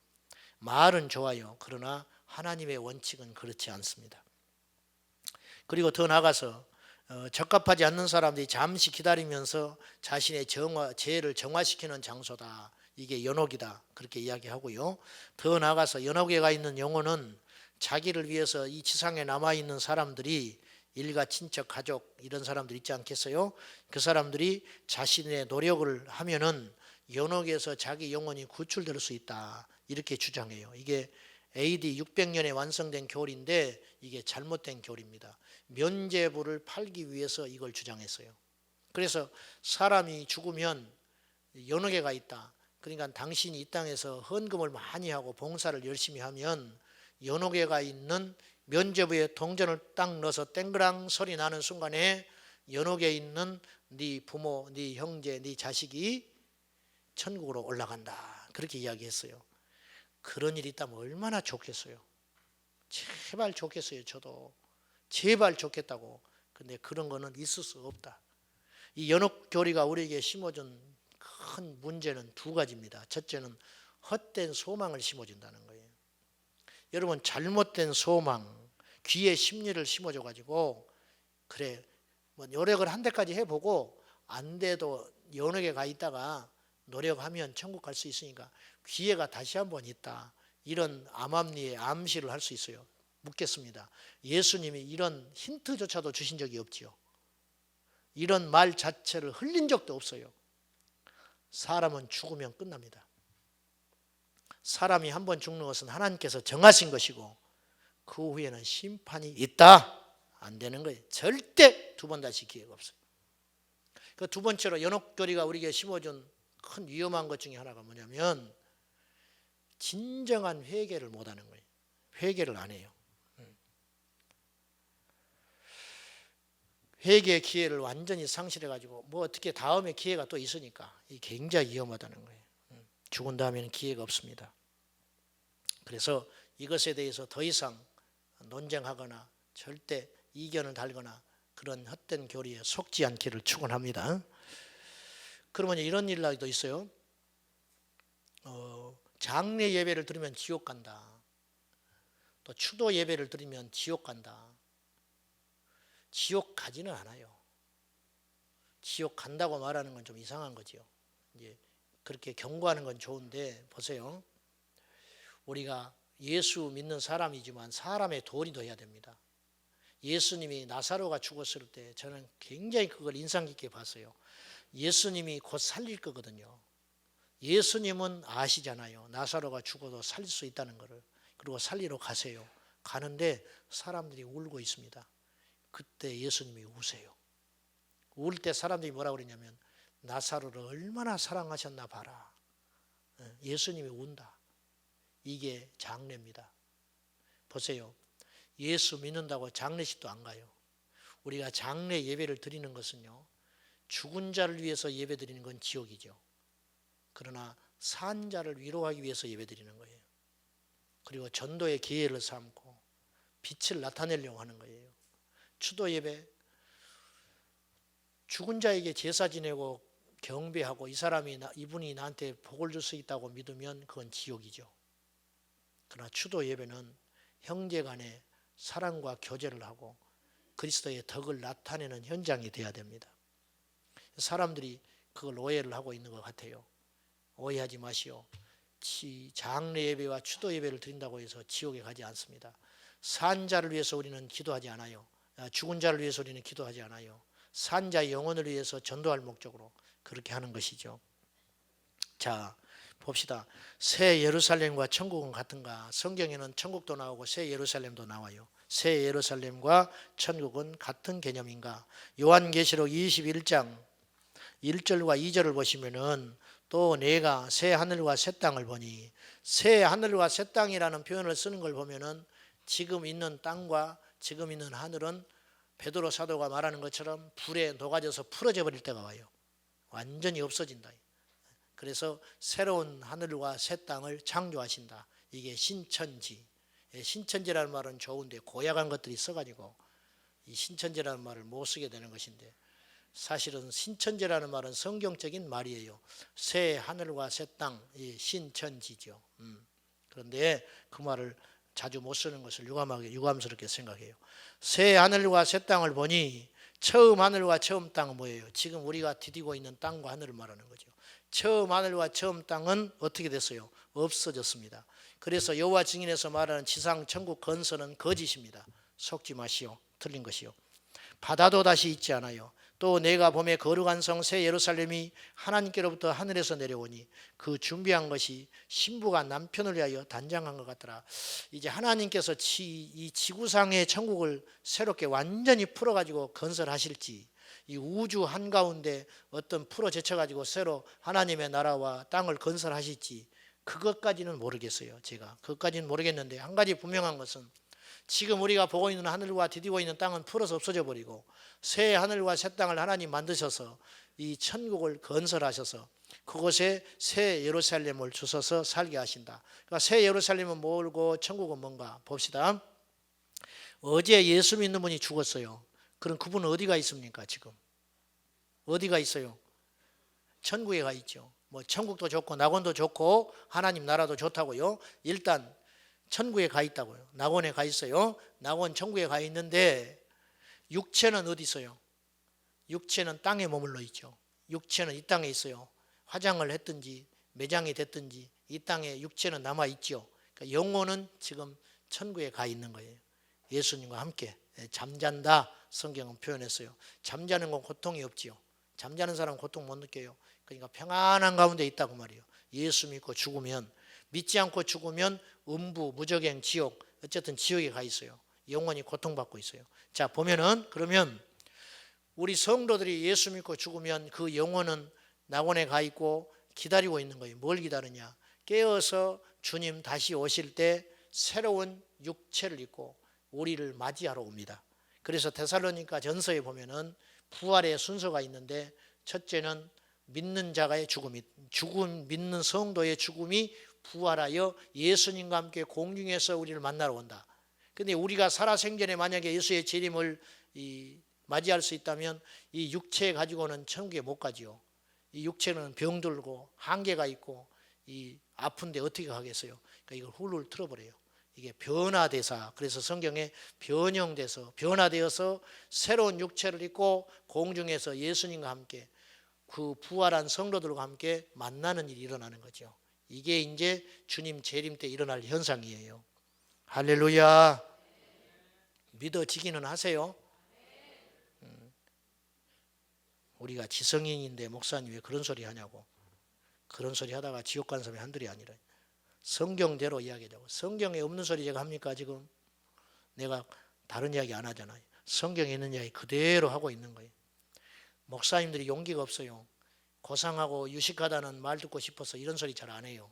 말은 좋아요. 그러나 하나님의 원칙은 그렇지 않습니다. 그리고 더 나아가서 적합하지 않는 사람들이 잠시 기다리면서 자신의 죄를 정화시키는 장소다. 이게 연옥이다 그렇게 이야기하고요. 더 나아가서 연옥에가 있는 영혼은 자기를 위해서 이 지상에 남아있는 사람들이 일가 친척 가족 이런 사람들 있지 않겠어요? 그 사람들이 자신의 노력을 하면은 연옥에서 자기 영혼이 구출될 수 있다 이렇게 주장해요. 이게 AD 600년에 완성된 교리인데 이게 잘못된 교리입니다. 면죄부를 팔기 위해서 이걸 주장했어요. 그래서 사람이 죽으면 연옥에가 있다. 그러니까 당신이 이 땅에서 헌금을 많이 하고 봉사를 열심히 하면 연옥에가 있는 면죄부에 동전을 딱 넣어서 땡그랑 소리 나는 순간에 연옥에 있는 네 부모, 네 형제, 네 자식이 천국으로 올라간다. 그렇게 이야기했어요. 그런 일이 있다면 얼마나 좋겠어요. 제발 좋겠어요. 저도 제발 좋겠다고. 근데 그런 거는 있을 수 없다. 이 연옥 교리가 우리에게 심어준 큰 문제는 두 가지입니다. 첫째는 헛된 소망을 심어준다는 거예요. 여러분 잘못된 소망, 귀의 심리를 심어줘 가지고 그래 뭐 노력을 한 대까지 해보고 안 돼도 연옥에 가 있다가 노력하면 천국 갈 수 있으니까 기회가 다시 한번 있다. 이런 암암리에 암시를 할 수 있어요. 묻겠습니다. 예수님이 이런 힌트조차도 주신 적이 없지요. 이런 말 자체를 흘린 적도 없어요. 사람은 죽으면 끝납니다. 사람이 한 번 죽는 것은 하나님께서 정하신 것이고 그 후에는 심판이 있다. 안 되는 거예요. 절대 두 번 다시 기회가 없어요. 그 두 번째로 연옥교리가 우리에게 심어준 큰 위험한 것 중에 하나가 뭐냐면 진정한 회개를 못하는 거예요. 회개를 안 해요. 회개의 기회를 완전히 상실해가지고 뭐 어떻게 다음에 기회가 또 있으니까 이 굉장히 위험하다는 거예요. 죽은 다음에는 기회가 없습니다. 그래서 이것에 대해서 더 이상 논쟁하거나 절대 이견을 달거나 그런 헛된 교리에 속지 않기를 축원합니다. 그러면 이런 일도 있어요. 장례 예배를 드리면 지옥 간다. 또 추도 예배를 드리면 지옥 간다. 지옥 가지는 않아요. 지옥 간다고 말하는 건 좀 이상한 거죠. 이제 그렇게 경고하는 건 좋은데 보세요. 우리가 예수 믿는 사람이지만 사람의 도리도 해야 됩니다. 예수님이 나사로가 죽었을 때 저는 굉장히 그걸 인상 깊게 봤어요. 예수님이 곧 살릴 거거든요. 예수님은 아시잖아요. 나사로가 죽어도 살릴 수 있다는 것을. 그리고 살리러 가세요. 가는데 사람들이 울고 있습니다. 그때 예수님이 우세요. 울 때 사람들이 뭐라고 그러냐면 나사로를 얼마나 사랑하셨나 봐라. 예수님이 운다. 이게 장례입니다. 보세요. 예수 믿는다고 장례식도 안 가요. 우리가 장례 예배를 드리는 것은요. 죽은 자를 위해서 예배 드리는 건 지옥이죠. 그러나 산 자를 위로하기 위해서 예배 드리는 거예요. 그리고 전도의 기회를 삼고 빛을 나타내려고 하는 거예요. 추도 예배, 죽은 자에게 제사 지내고 경배하고 이분이 나한테 복을 줄 수 있다고 믿으면 그건 지옥이죠. 그러나 추도 예배는 형제 간에 사랑과 교제를 하고 그리스도의 덕을 나타내는 현장이 되어야 됩니다. 사람들이 그걸 오해를 하고 있는 것 같아요. 오해하지 마시오. 장례 예배와 추도 예배를 드린다고 해서 지옥에 가지 않습니다. 산 자를 위해서 우리는 기도하지 않아요. 죽은 자를 위해서 우리는 기도하지 않아요. 산 자의 영혼을 위해서 전도할 목적으로 그렇게 하는 것이죠. 자, 봅시다. 새 예루살렘과 천국은 같은가? 성경에는 천국도 나오고 새 예루살렘도 나와요. 새 예루살렘과 천국은 같은 개념인가? 요한계시록 21장 1절과 2절을 보시면은 또 내가 새 하늘과 새 땅을 보니, 새 하늘과 새 땅이라는 표현을 쓰는 걸 보면은 지금 있는 땅과 지금 있는 하늘은 베드로 사도가 말하는 것처럼 불에 녹아져서 풀어져 버릴 때가 와요. 완전히 없어진다. 그래서 새로운 하늘과 새 땅을 창조하신다. 이게 신천지. 신천지라는 말은 좋은데 고약한 것들이 써가지고 이 신천지라는 말을 못 쓰게 되는 것인데, 사실은 신천지라는 말은 성경적인 말이에요. 새 하늘과 새 땅, 이 신천지죠. 그런데 그 말을 자주 못 쓰는 것을 유감스럽게 생각해요. 새 하늘과 새 땅을 보니, 처음 하늘과 처음 땅은 뭐예요? 지금 우리가 디디고 있는 땅과 하늘을 말하는 거죠. 처음 하늘과 처음 땅은 어떻게 됐어요? 없어졌습니다. 그래서 여호와 증인에서 말하는 지상 천국 건설은 거짓입니다. 속지 마시오. 틀린 것이요. 바다도 다시 있지 않아요. 또 내가 봄에 거룩한 성 새 예루살렘이 하나님께로부터 하늘에서 내려오니 그 준비한 것이 신부가 남편을 위하여 단장한 것 같더라. 이제 하나님께서 이 지구상의 천국을 새롭게 완전히 풀어가지고 건설하실지, 이 우주 한가운데 어떤 풀어 제쳐가지고 새로 하나님의 나라와 땅을 건설하실지, 그것까지는 모르겠어요. 제가 그것까지는 모르겠는데, 한 가지 분명한 것은 지금 우리가 보고 있는 하늘과 디디고 있는 땅은 풀어서 없어져 버리고 새 하늘과 새 땅을 하나님 만드셔서 이 천국을 건설하셔서 그곳에 새 예루살렘을 주셔서 살게 하신다. 그러니까 새 예루살렘은 뭘고 천국은 뭔가 봅시다. 어제 예수 믿는 분이 죽었어요. 그럼 그분은 어디가 있습니까? 지금 어디가 있어요? 천국에 가 있죠. 뭐 천국도 좋고 낙원도 좋고 하나님 나라도 좋다고요. 일단 천국에 가 있다고요. 낙원에 가 있어요. 낙원 천국에 가 있는데 육체는 어디 있어요? 육체는 땅에 머물러 있죠. 육체는 이 땅에 있어요. 화장을 했든지 매장이 됐든지 이 땅에 육체는 남아 있죠. 그러니까 영혼은 지금 천국에 가 있는 거예요. 예수님과 함께 잠잔다 성경은 표현했어요. 잠자는 건 고통이 없지요. 잠자는 사람은 고통 못 느껴요. 그러니까 평안한 가운데 있다고 말이에요. 예수 믿고 죽으면, 믿지 않고 죽으면 음부, 무저갱, 지옥, 어쨌든 지옥에 가 있어요. 영원히 고통받고 있어요. 자, 보면은 그러면 우리 성도들이 예수 믿고 죽으면 그 영혼은 낙원에 가 있고 기다리고 있는 거예요. 뭘 기다리냐? 깨어서 주님 다시 오실 때 새로운 육체를 입고 우리를 맞이하러 옵니다. 그래서 데살로니가 전서에 보면은 부활의 순서가 있는데, 첫째는 믿는 자가의 죽음이, 믿는 성도의 죽음이 부활하여 예수님과 함께 공중에서 우리를 만나러 온다. 근데 우리가 살아생전에 만약에 예수의 재림을 맞이할 수 있다면 이 육체 가지고는 천국에 못 가지요. 이 육체는 병들고 한계가 있고 이 아픈데 어떻게 가겠어요? 그러니까 이걸 훌훌 틀어버려요. 이게 변화대사. 그래서 성경에 변형돼서 변화되어서 새로운 육체를 입고 공중에서 예수님과 함께 그 부활한 성도들과 함께 만나는 일이 일어나는 거죠. 이게 이제 주님 재림 때 일어날 현상이에요. 할렐루야. 믿어지기는 하세요? 우리가 지성인인데 목사님 왜 그런 소리 하냐고. 그런 소리 하다가 지옥 간 사람이 한둘이 아니라 성경대로 이야기하자고. 성경에 없는 소리 제가 합니까? 지금 내가 다른 이야기 안 하잖아요. 성경에 있는 이야기 그대로 하고 있는 거예요. 목사님들이 용기가 없어요. 고상하고 유식하다는 말 듣고 싶어서 이런 소리 잘 안 해요.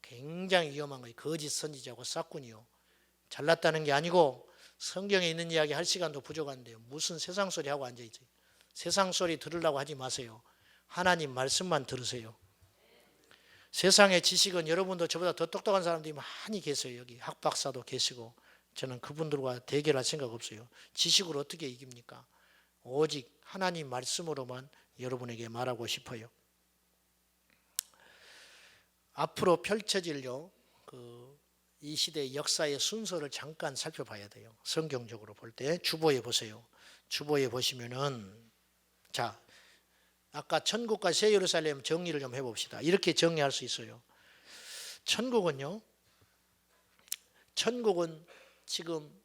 굉장히 위험한 거예요. 거짓 선지자고 싹군이요. 잘났다는 게 아니고 성경에 있는 이야기 할 시간도 부족한데요. 무슨 세상 소리 하고 앉아있어요. 세상 소리 들으려고 하지 마세요. 하나님 말씀만 들으세요. 세상의 지식은 여러분도 저보다 더 똑똑한 사람들이 많이 계세요. 여기 학박사도 계시고. 저는 그분들과 대결할 생각 없어요. 지식으로 어떻게 이깁니까? 오직 하나님 말씀으로만 여러분에게 말하고 싶어요. 앞으로 펼쳐질요 이 시대의 역사의 순서를 잠깐 살펴봐야 돼요. 성경적으로 볼 때 주보에 보세요. 주보에 보시면은, 자, 아까 천국과 새 예루살렘 정리를 좀 해봅시다. 이렇게 정리할 수 있어요. 천국은 지금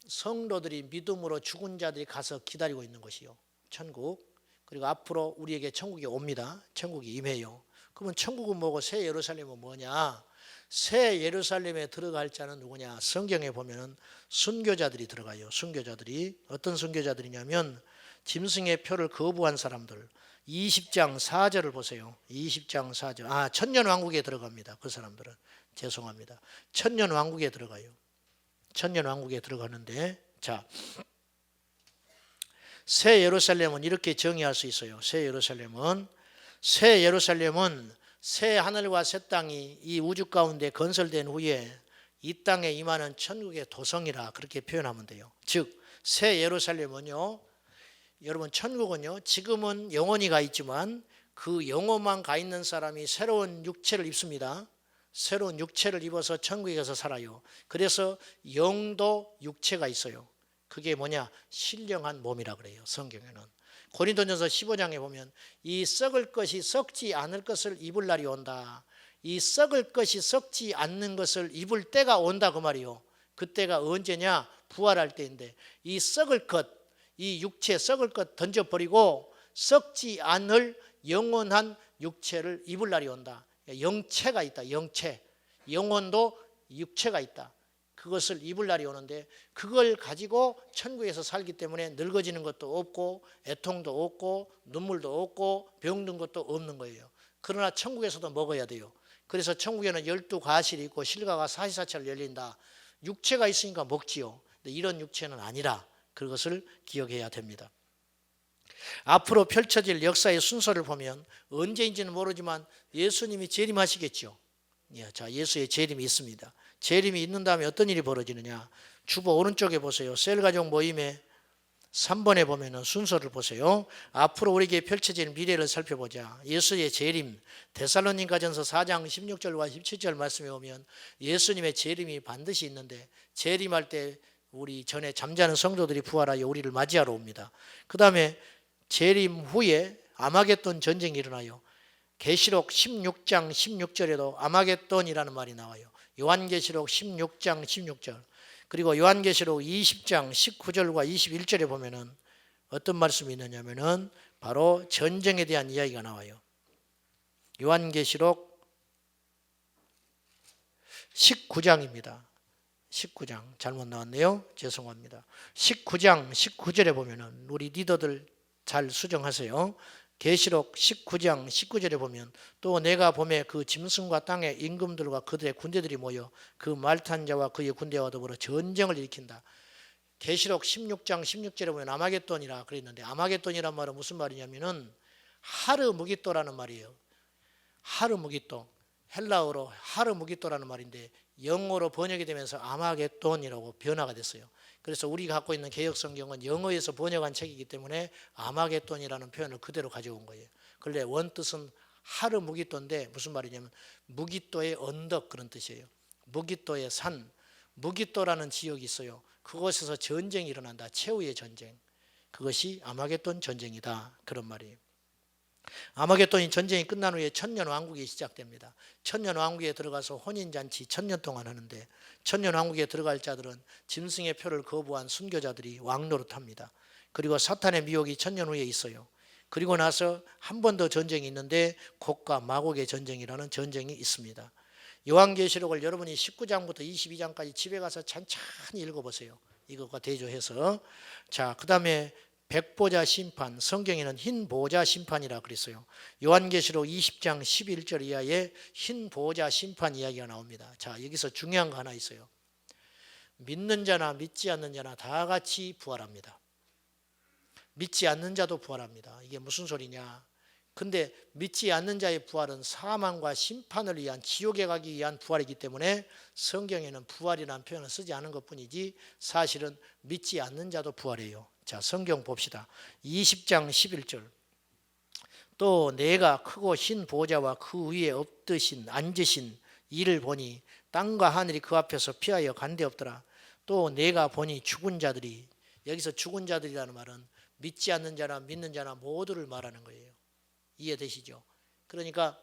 성도들이 믿음으로 죽은 자들이 가서 기다리고 있는 것이요. 천국. 그리고 앞으로 우리에게 천국이 옵니다. 천국이 임해요. 그러면 천국은 뭐고 새 예루살렘은 뭐냐? 새 예루살렘에 들어갈 자는 누구냐? 성경에 보면은 순교자들이 들어가요. 순교자들이. 어떤 순교자들이냐면 짐승의 표를 거부한 사람들. 20장 4절을 보세요. 20장 4절. 천년왕국에 들어갑니다. 그 사람들은. 죄송합니다. 천년왕국에 들어가요. 천년왕국에 들어가는데, 자, 새 예루살렘은 이렇게 정의할 수 있어요. 새 예루살렘은 새 하늘과 새 땅이 이 우주 가운데 건설된 후에 이 땅에 임하는 천국의 도성이라 그렇게 표현하면 돼요. 즉 새 예루살렘은요, 여러분 천국은요, 지금은 영혼이 가 있지만 그 영혼만 가 있는 사람이 새로운 육체를 입습니다. 새로운 육체를 입어서 천국에 가서 살아요. 그래서 영도 육체가 있어요. 그게 뭐냐? 신령한 몸이라 그래요. 성경에는. 고린도전서 15장에 보면 이 썩을 것이 썩지 않을 것을 입을 날이 온다. 이 썩을 것이 썩지 않는 것을 입을 때가 온다 그 말이요. 그때가 언제냐? 부활할 때인데 이 썩을 것, 이 육체 썩을 것 던져버리고 썩지 않을 영원한 육체를 입을 날이 온다. 영체가 있다. 영체. 영혼도 육체가 있다. 그것을 입을 날이 오는데 그걸 가지고 천국에서 살기 때문에 늙어지는 것도 없고 애통도 없고 눈물도 없고 병든 것도 없는 거예요. 그러나 천국에서도 먹어야 돼요. 그래서 천국에는 12과실이 있고 실과가 사시사철 열린다. 육체가 있으니까 먹지요. 근데 이런 육체는 아니라 그것을 기억해야 됩니다. 앞으로 펼쳐질 역사의 순서를 보면 언제인지는 모르지만 예수님이 재림하시겠죠. 자, 예수의 재림이 있습니다. 재림이 있는 다음에 어떤 일이 벌어지느냐? 주보 오른쪽에 보세요. 셀가족 모임에 3번에 보면 순서를 보세요. 앞으로 우리에게 펼쳐질 미래를 살펴보자. 예수의 재림, 데살로니가전서 4장 16절과 17절 말씀에 보면 예수님의 재림이 반드시 있는데 재림할 때 우리 전에 잠자는 성도들이 부활하여 우리를 맞이하러 옵니다. 그 다음에 재림 후에 아마겟돈 전쟁이 일어나요. 계시록 16장 16절에도 아마겟돈이라는 말이 나와요. 요한계시록 16장 16절 그리고 요한계시록 20장 19절과 21절에 보면은 어떤 말씀이 있느냐면은 바로 전쟁에 대한 이야기가 나와요. 요한계시록 19장입니다. 19장 잘못 나왔네요. 죄송합니다. 19장 19절에 보면은 우리 리더들 잘 수정하세요. 계시록 19장 19절에 보면 또 내가 보매 그 짐승과 땅의 임금들과 그들의 군대들이 모여 그 말 탄 자와 그의 군대와 더불어 전쟁을 일으킨다. 계시록 16장 16절에 보면 아마겟돈이라 그랬는데 아마겟돈이란 말은 무슨 말이냐면은 하르무기또라는 말이에요. 하르무기또 헬라어로 하르무기또라는 말인데 영어로 번역이 되면서 아마겟돈이라고 변화가 됐어요. 그래서 우리가 갖고 있는 개역성경은 영어에서 번역한 책이기 때문에 아마겟돈이라는 표현을 그대로 가져온 거예요. 그런데 원뜻은 하르무기또인데 무슨 말이냐면 무기또의 언덕 그런 뜻이에요. 무기또의 산, 무기또라는 지역이 있어요. 그곳에서 전쟁이 일어난다. 최후의 전쟁. 그것이 아마겟돈 전쟁이다. 그런 말이에요. 아마겟돈이 전쟁이 끝난 후에 천년왕국이 시작됩니다. 천년왕국에 들어가서 혼인잔치 천년 동안 하는데 천년왕국에 들어갈 자들은 짐승의 표를 거부한 순교자들이 왕노릇합니다. 그리고 사탄의 미혹이 천년 후에 있어요. 그리고 나서 한 번 더 전쟁이 있는데 곡과 마곡의 전쟁이라는 전쟁이 있습니다. 요한계시록을 여러분이 19장부터 22장까지 집에 가서 천천히 읽어보세요. 이것과 대조해서. 자, 그 다음에 백보자 심판, 성경에는 흰 보자 심판이라 그랬어요. 요한계시록 20장 11절 이하에 흰 보자 심판 이야기가 나옵니다. 자, 여기서 중요한 거 하나 있어요. 믿는 자나 믿지 않는 자나 다 같이 부활합니다. 믿지 않는 자도 부활합니다. 이게 무슨 소리냐? 근데 믿지 않는 자의 부활은 사망과 심판을 위한 지옥에 가기 위한 부활이기 때문에 성경에는 부활이라는 표현을 쓰지 않은 것뿐이지 사실은 믿지 않는 자도 부활해요. 자, 성경 봅시다. 20장 11절. 또 내가 크고 흰 보좌와 그 위에 앉으신 이를 보니 땅과 하늘이 그 앞에서 피하여 간데 없더라. 또 내가 보니 죽은 자들이, 여기서 죽은 자들이라는 말은 믿지 않는 자나 믿는 자나 모두를 말하는 거예요. 이해되시죠? 그러니까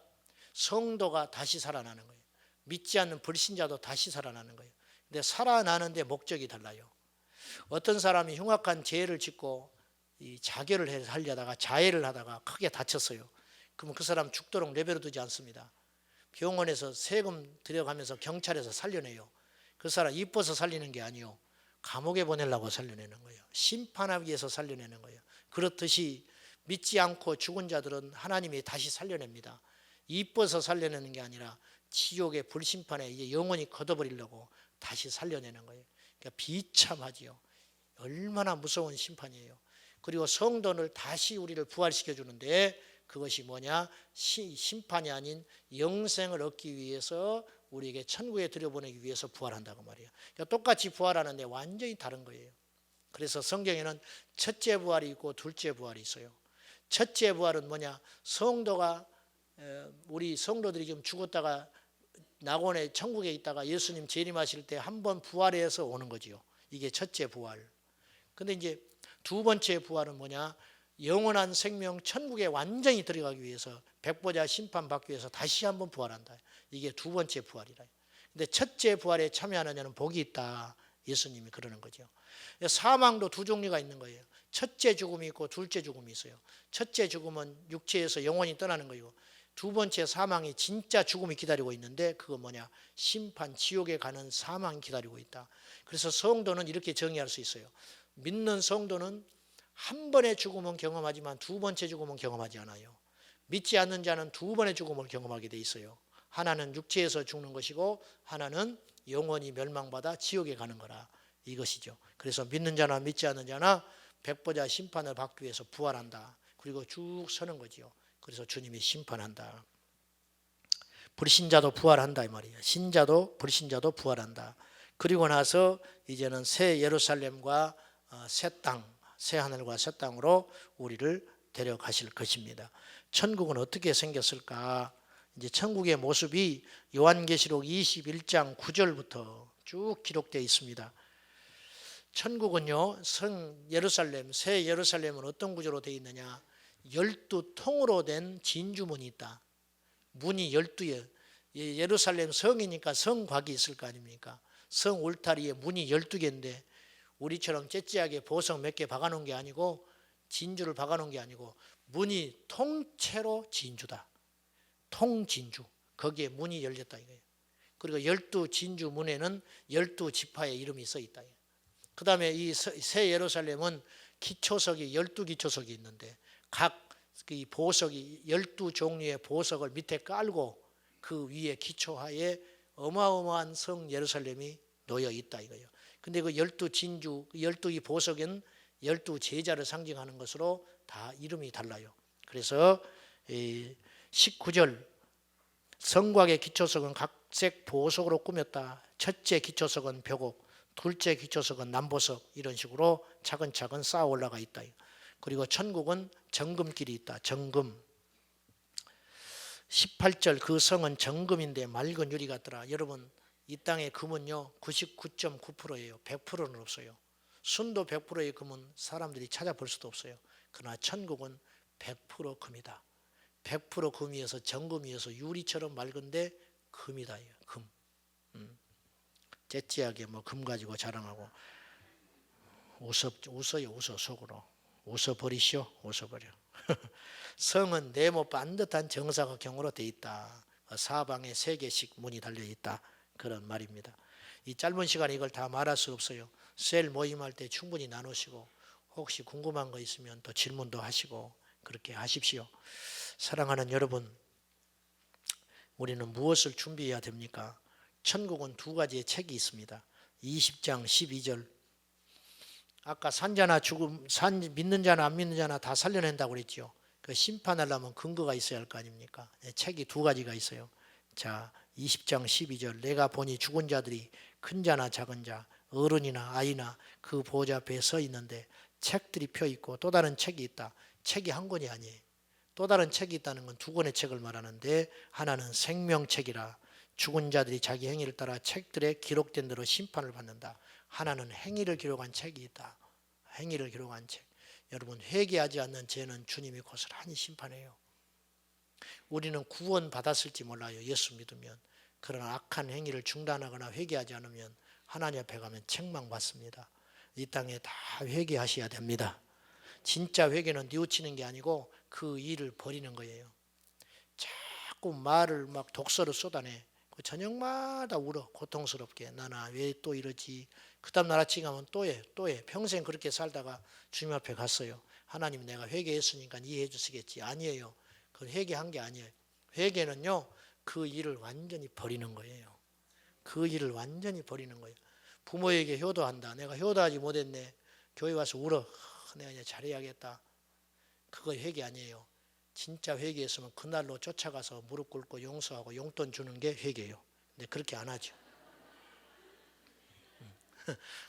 성도가 다시 살아나는 거예요. 믿지 않는 불신자도 다시 살아나는 거예요. 근데 살아나는데 목적이 달라요. 어떤 사람이 흉악한 죄를 짓고 이 자결을 해서 하려다가 자해를 하다가 크게 다쳤어요. 그러면 그 사람 죽도록 내버려 두지 않습니다. 병원에서 세금 들여가면서 경찰에서 살려내요. 그 사람 이뻐서 살리는 게 아니요. 감옥에 보내려고 살려내는 거예요. 심판하기 위해서 살려내는 거예요. 그렇듯이 믿지 않고 죽은 자들은 하나님이 다시 살려냅니다. 이뻐서 살려내는 게 아니라 지옥의 불심판에 이제 영원히 걷어버리려고 다시 살려내는 거예요. 그러니까 비참하지요. 얼마나 무서운 심판이에요. 그리고 성도를 다시 우리를 부활시켜 주는데 그것이 뭐냐? 심판이 아닌 영생을 얻기 위해서 우리에게 천국에 들여보내기 위해서 부활한다고 말이에요. 그러니까 똑같이 부활하는데 완전히 다른 거예요. 그래서 성경에는 첫째 부활이 있고 둘째 부활이 있어요. 첫째 부활은 뭐냐? 성도가 우리 성도들이 지금 죽었다가 낙원에 천국에 있다가 예수님 재림하실 때 한 번 부활해서 오는 거지요. 이게 첫째 부활. 근데 이제 두 번째 부활은 뭐냐? 영원한 생명 천국에 완전히 들어가기 위해서 백보자 심판받기 위해서 다시 한번 부활한다. 이게 두 번째 부활이라. 근데 첫째 부활에 참여하는 자는 복이 있다. 예수님이 그러는 거죠. 사망도 두 종류가 있는 거예요. 첫째 죽음이 있고 둘째 죽음이 있어요. 첫째 죽음은 육체에서 영원히 떠나는 거예요. 두 번째 사망이 진짜 죽음이 기다리고 있는데 그거 뭐냐? 심판, 지옥에 가는 사망이 기다리고 있다. 그래서 성도는 이렇게 정의할 수 있어요. 믿는 성도는 한 번의 죽음은 경험하지만 두 번째 죽음은 경험하지 않아요. 믿지 않는 자는 두 번의 죽음을 경험하게 돼 있어요. 하나는 육체에서 죽는 것이고 하나는 영원히 멸망받아 지옥에 가는 거라 이것이죠. 그래서 믿는 자나 믿지 않는 자나 백보자 심판을 받기 위해서 부활한다. 그리고 쭉 서는 거지요. 그래서 주님이 심판한다. 불신자도 부활한다 이 말이에요. 신자도 불신자도 부활한다. 그리고 나서 이제는 새 예루살렘과 새 땅, 새 하늘과 새 땅으로 우리를 데려가실 것입니다. 천국은 어떻게 생겼을까? 이제 천국의 모습이 요한계시록 21장 9절부터 쭉 기록되어 있습니다. 천국은요, 성 예루살렘, 새 예루살렘은 어떤 구조로 되어 있느냐? 12통으로 된 진주문이 있다. 문이 12에 예루살렘 성이니까 성곽이 있을 거 아닙니까? 성 울타리에 문이 12개인데 우리처럼 째째하게 보석 몇 개 박아놓은 게 아니고 진주를 박아놓은 게 아니고 문이 통째로 진주다. 통진주. 거기에 문이 열렸다 이거예요. 그리고 12진주 문에는 12지파의 이름이 써 있다. 그 다음에 이 새 예루살렘은 기초석이 12기초석이 있는데 각 이 보석이 12종류의 보석을 밑에 깔고 그 위에 기초하에 어마어마한 성 예루살렘이 놓여 있다 이거예요. 근데 그 12진주, 12이 보석은 12제자를 상징하는 것으로 다 이름이 달라요. 그래서 19절 성곽의 기초석은 각색 보석으로 꾸몄다. 첫째 기초석은 벽옥, 둘째 기초석은 남보석 이런 식으로 차근차근 쌓아 올라가 있다. 그리고 천국은 정금길이 있다. 정금. 18절 그 성은 정금인데 맑은 유리 같더라. 여러분 이 땅의 금은요 99.9%예요. 100%는 없어요. 순도 100%의 금은 사람들이 찾아볼 수도 없어요. 그러나 천국은 100% 금이다. 100% 금이어서 정금이어서 유리처럼 맑은데 금이다. 금. 째째하게 뭐 금 가지고 자랑하고 웃어 속으로. 웃어버리시오. 웃어버려. 성은 네모 반듯한 정사각형으로 되어 있다. 사방에 3개씩 문이 달려 있다. 그런 말입니다. 이 짧은 시간에 이걸 다 말할 수 없어요. 셀 모임할 때 충분히 나누시고 혹시 궁금한 거 있으면 또 질문도 하시고 그렇게 하십시오. 사랑하는 여러분, 우리는 무엇을 준비해야 됩니까? 천국은 두 가지의 책이 있습니다. 20장 12절 아까 산자나 죽음, 믿는 자나 안 믿는 자나 다 살려낸다고 그랬죠. 그 심판하려면 근거가 있어야 할 거 아닙니까? 책이 두 가지가 있어요. 자, 20장 12절 내가 보니 죽은 자들이 큰 자나 작은 자, 어른이나 아이나 그 보좌 앞에 서 있는데 책들이 펴 있고 또 다른 책이 있다. 책이 한 권이 아니에요. 또 다른 책이 있다는 건 두 권의 책을 말하는데 하나는 생명책이라 죽은 자들이 자기 행위를 따라 책들에 기록된 대로 심판을 받는다. 하나는 행위를 기록한 책이 있다. 행위를 기록한 책. 여러분 회개하지 않는 죄는 주님이 고스란히 심판해요. 우리는 구원 받았을지 몰라요. 예수 믿으면. 그러나 악한 행위를 중단하거나 회개하지 않으면 하나님 앞에 가면 책망받습니다. 이 땅에 다 회개하셔야 됩니다. 진짜 회개는 뉘우치는 게 아니고 그 일을 버리는 거예요. 자꾸 말을 막 독서로 쏟아내. 저녁마다 울어. 고통스럽게. 나나 왜 또 이러지. 그 다음 날 아침에 가면 또 해. 평생 그렇게 살다가 주님 앞에 갔어요. 하나님 내가 회개했으니까 이해해 주시겠지. 아니에요. 그건 회개한 게 아니에요. 회개는요. 그 일을 완전히 버리는 거예요. 그 일을 완전히 버리는 거예요. 부모에게 효도한다. 내가 효도하지 못했네. 교회 와서 울어. 내가 이제 잘해야겠다. 그거 회개 아니에요. 진짜 회개했으면 그날로 쫓아가서 무릎 꿇고 용서하고 용돈 주는 게 회개예요. 근데 그렇게 안 하죠.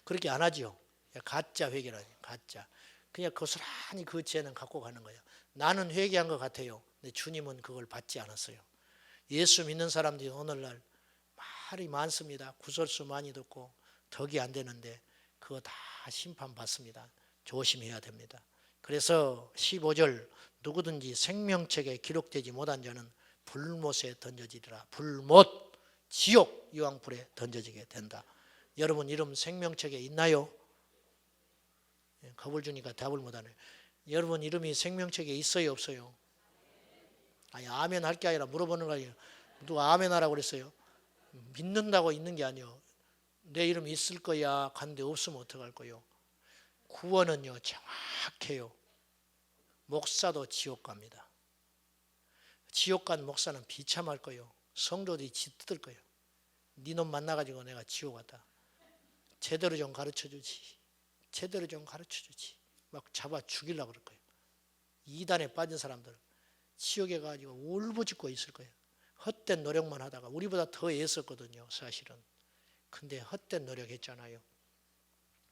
그렇게 안 하죠. 가짜 회개라니. 가짜. 그냥 고스란히 그 죄는 갖고 가는 거예요. 나는 회개한 것 같아요. 근데 주님은 그걸 받지 않았어요. 예수 믿는 사람들이 오늘날 말이 많습니다. 구설수 많이 듣고 덕이 안 되는데 그거 다 심판받습니다. 조심해야 됩니다. 그래서 15절 누구든지 생명책에 기록되지 못한 자는 불못에 던져지리라. 불못, 지옥 유황불에 던져지게 된다. 여러분 이름 생명책에 있나요? 겁을 주니까 답을 못하네. 여러분 이름이 생명책에 있어요 없어요? 아니 아멘 할 게 아니라 물어보는 거 아니에요. 누가 아멘 하라고 그랬어요? 믿는다고 있는 게 아니에요. 내 이름이 있을 거야 갔는데 없으면 어떡할 거요? 구원은요 정확해요. 목사도 지옥 갑니다. 지옥 간 목사는 비참할 거예요. 성도들이 짖을 거예요. 네 놈 만나가지고 내가 지옥 갔다. 제대로 좀 가르쳐주지. 제대로 좀 가르쳐주지. 막 잡아 죽이려고 그럴 거예요. 이단에 빠진 사람들 지옥에 가지고 울부짖고 있을 거예요. 헛된 노력만 하다가 우리보다 더 애썼거든요 사실은. 근데 헛된 노력했잖아요.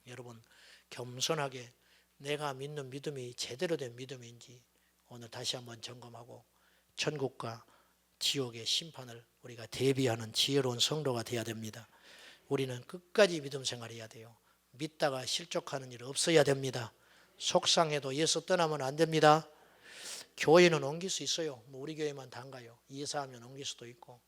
여러분 겸손하게 내가 믿는 믿음이 제대로 된 믿음인지 오늘 다시 한번 점검하고 천국과 지옥의 심판을 우리가 대비하는 지혜로운 성도가 되어야 됩니다. 우리는 끝까지 믿음 생활해야 돼요. 믿다가 실족하는 일 없어야 됩니다. 속상해도 예수 떠나면 안 됩니다. 교회는 옮길 수 있어요. 뭐 우리 교회만 다 안 가요. 이사하면 옮길 수도 있고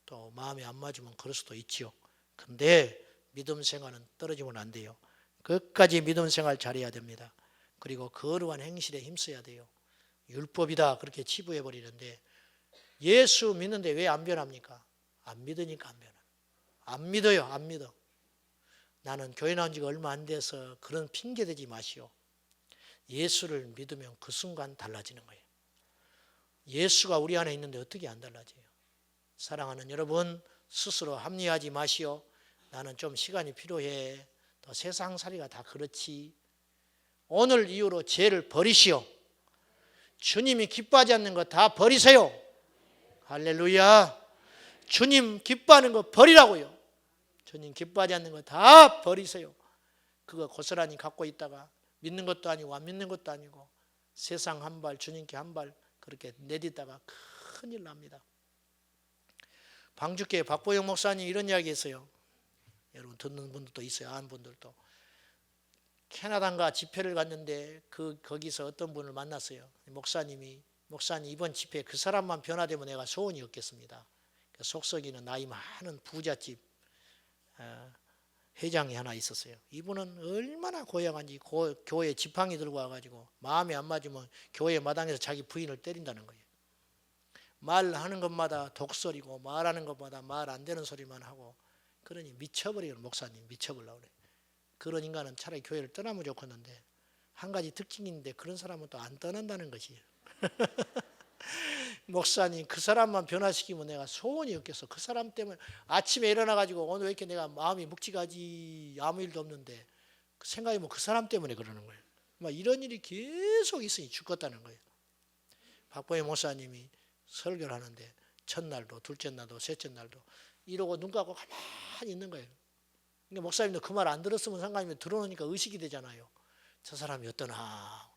또 마음에 안 맞으면 그럴 수도 있지요. 근데 믿음 생활은 떨어지면 안 돼요. 끝까지 믿음 생활 잘해야 됩니다. 그리고 거룩한 행실에 힘써야 돼요. 율법이다 그렇게 치부해 버리는데 예수 믿는데 왜 안 변합니까? 안 믿으니까 안 변해. 안 믿어요. 안 믿어. 나는 교회 나온 지가 얼마 안 돼서 그런 핑계 대지 마시오. 예수를 믿으면 그 순간 달라지는 거예요. 예수가 우리 안에 있는데 어떻게 안 달라져요? 사랑하는 여러분 스스로 합리화하지 마시오. 나는 좀 시간이 필요해. 또 세상살이가 다 그렇지. 오늘 이후로 죄를 버리시오. 주님이 기뻐하지 않는 거 다 버리세요. 할렐루야. 주님 기뻐하는 거 버리라고요. 주님 기뻐하지 않는 거 다 버리세요. 그거 고스란히 갖고 있다가 믿는 것도 아니고 안 믿는 것도 아니고 세상 한 발 주님께 한 발 그렇게 내딛다가 큰일 납니다. 방주교회 박보영 목사님 이런 이야기 했어요. 여러분 듣는 분들도 있어요. 아는 분들도. 캐나다인가 집회를 갔는데 거기서 어떤 분을 만났어요. 목사님 이번 집회 그 사람만 변화되면 내가 소원이 없겠습니다. 속썩이는 나이 많은 부잣집 회장이 하나 있었어요. 이분은 얼마나 고약한지 교회 지팡이 들고 와가지고 마음에 안 맞으면 교회 마당에서 자기 부인을 때린다는 거예요. 말하는 것마다 독설이고 말하는 것마다 말 안 되는 소리만 하고 그러니 미쳐버리는 목사님 미쳐버리려고 그래. 그런 인간은 차라리 교회를 떠나면 좋겠는데 한 가지 특징이 있는데 그런 사람은 또 안 떠난다는 것이에요. 목사님 그 사람만 변화시키면 내가 소원이 없겠어. 그 사람 때문에 아침에 일어나가지고 오늘 왜 이렇게 내가 마음이 묵직하지 아무 일도 없는데 생각해보면 그 사람 때문에 그러는 거예요. 막 이런 일이 계속 있으니 죽겠다는 거예요. 박보혜 목사님이 설교를 하는데 첫날도 둘째 날도 셋째 날도 이러고 눈 감고 가만히 있는 거예요. 그러니까 목사님도 그 말 안 들었으면 상관이면 들어놓으니까 의식이 되잖아요. 저 사람이 어떠나.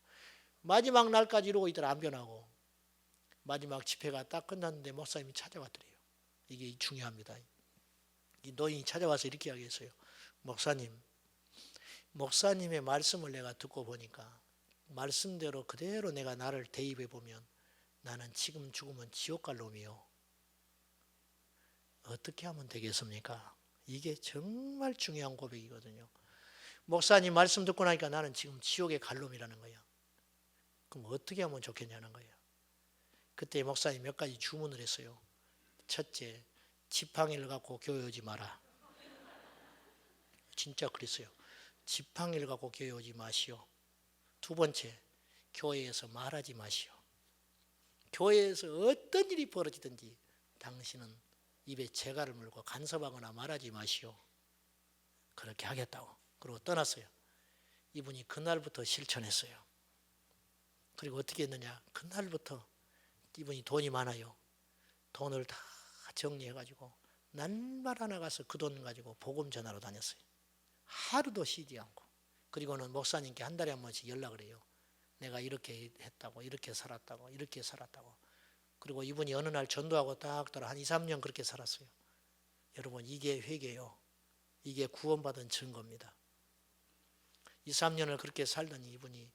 마지막 날까지 이러고 있더라 안 변하고. 마지막 집회가 딱 끝났는데 목사님이 찾아왔더래요. 이게 중요합니다. 이 노인이 찾아와서 이렇게 이야기했어요. 목사님의 말씀을 내가 듣고 보니까 말씀대로 그대로 내가 나를 대입해 보면 나는 지금 죽으면 지옥 갈 놈이요. 어떻게 하면 되겠습니까? 이게 정말 중요한 고백이거든요. 목사님 말씀 듣고 나니까 나는 지금 지옥에 갈 놈이라는 거예요. 그럼 어떻게 하면 좋겠냐는 거예요. 그때 목사님 몇 가지 주문을 했어요. 첫째, 지팡이를 갖고 교회 오지 마라. 진짜 그랬어요. 지팡이를 갖고 교회 오지 마시오. 두 번째, 교회에서 말하지 마시오. 교회에서 어떤 일이 벌어지든지 당신은 입에 재갈을 물고 간섭하거나 말하지 마시오. 그렇게 하겠다고. 그리고 떠났어요. 이분이 그날부터 실천했어요. 그리고 어떻게 했느냐. 그날부터 이분이 돈이 많아요. 돈을 다 정리해가지고 날마다 나가서 그 돈 가지고 복음 전하러 다녔어요. 하루도 쉬지 않고. 그리고는 목사님께 한 달에 한 번씩 연락을 해요. 내가 이렇게 했다고, 이렇게 살았다고, 이렇게 살았다고. 그리고 이분이 어느 날 전도하고 딱 돌아 한 2, 3년 그렇게 살았어요. 여러분 이게 회개요. 이게 구원받은 증거입니다. 2, 3년을 그렇게 살더니 이분이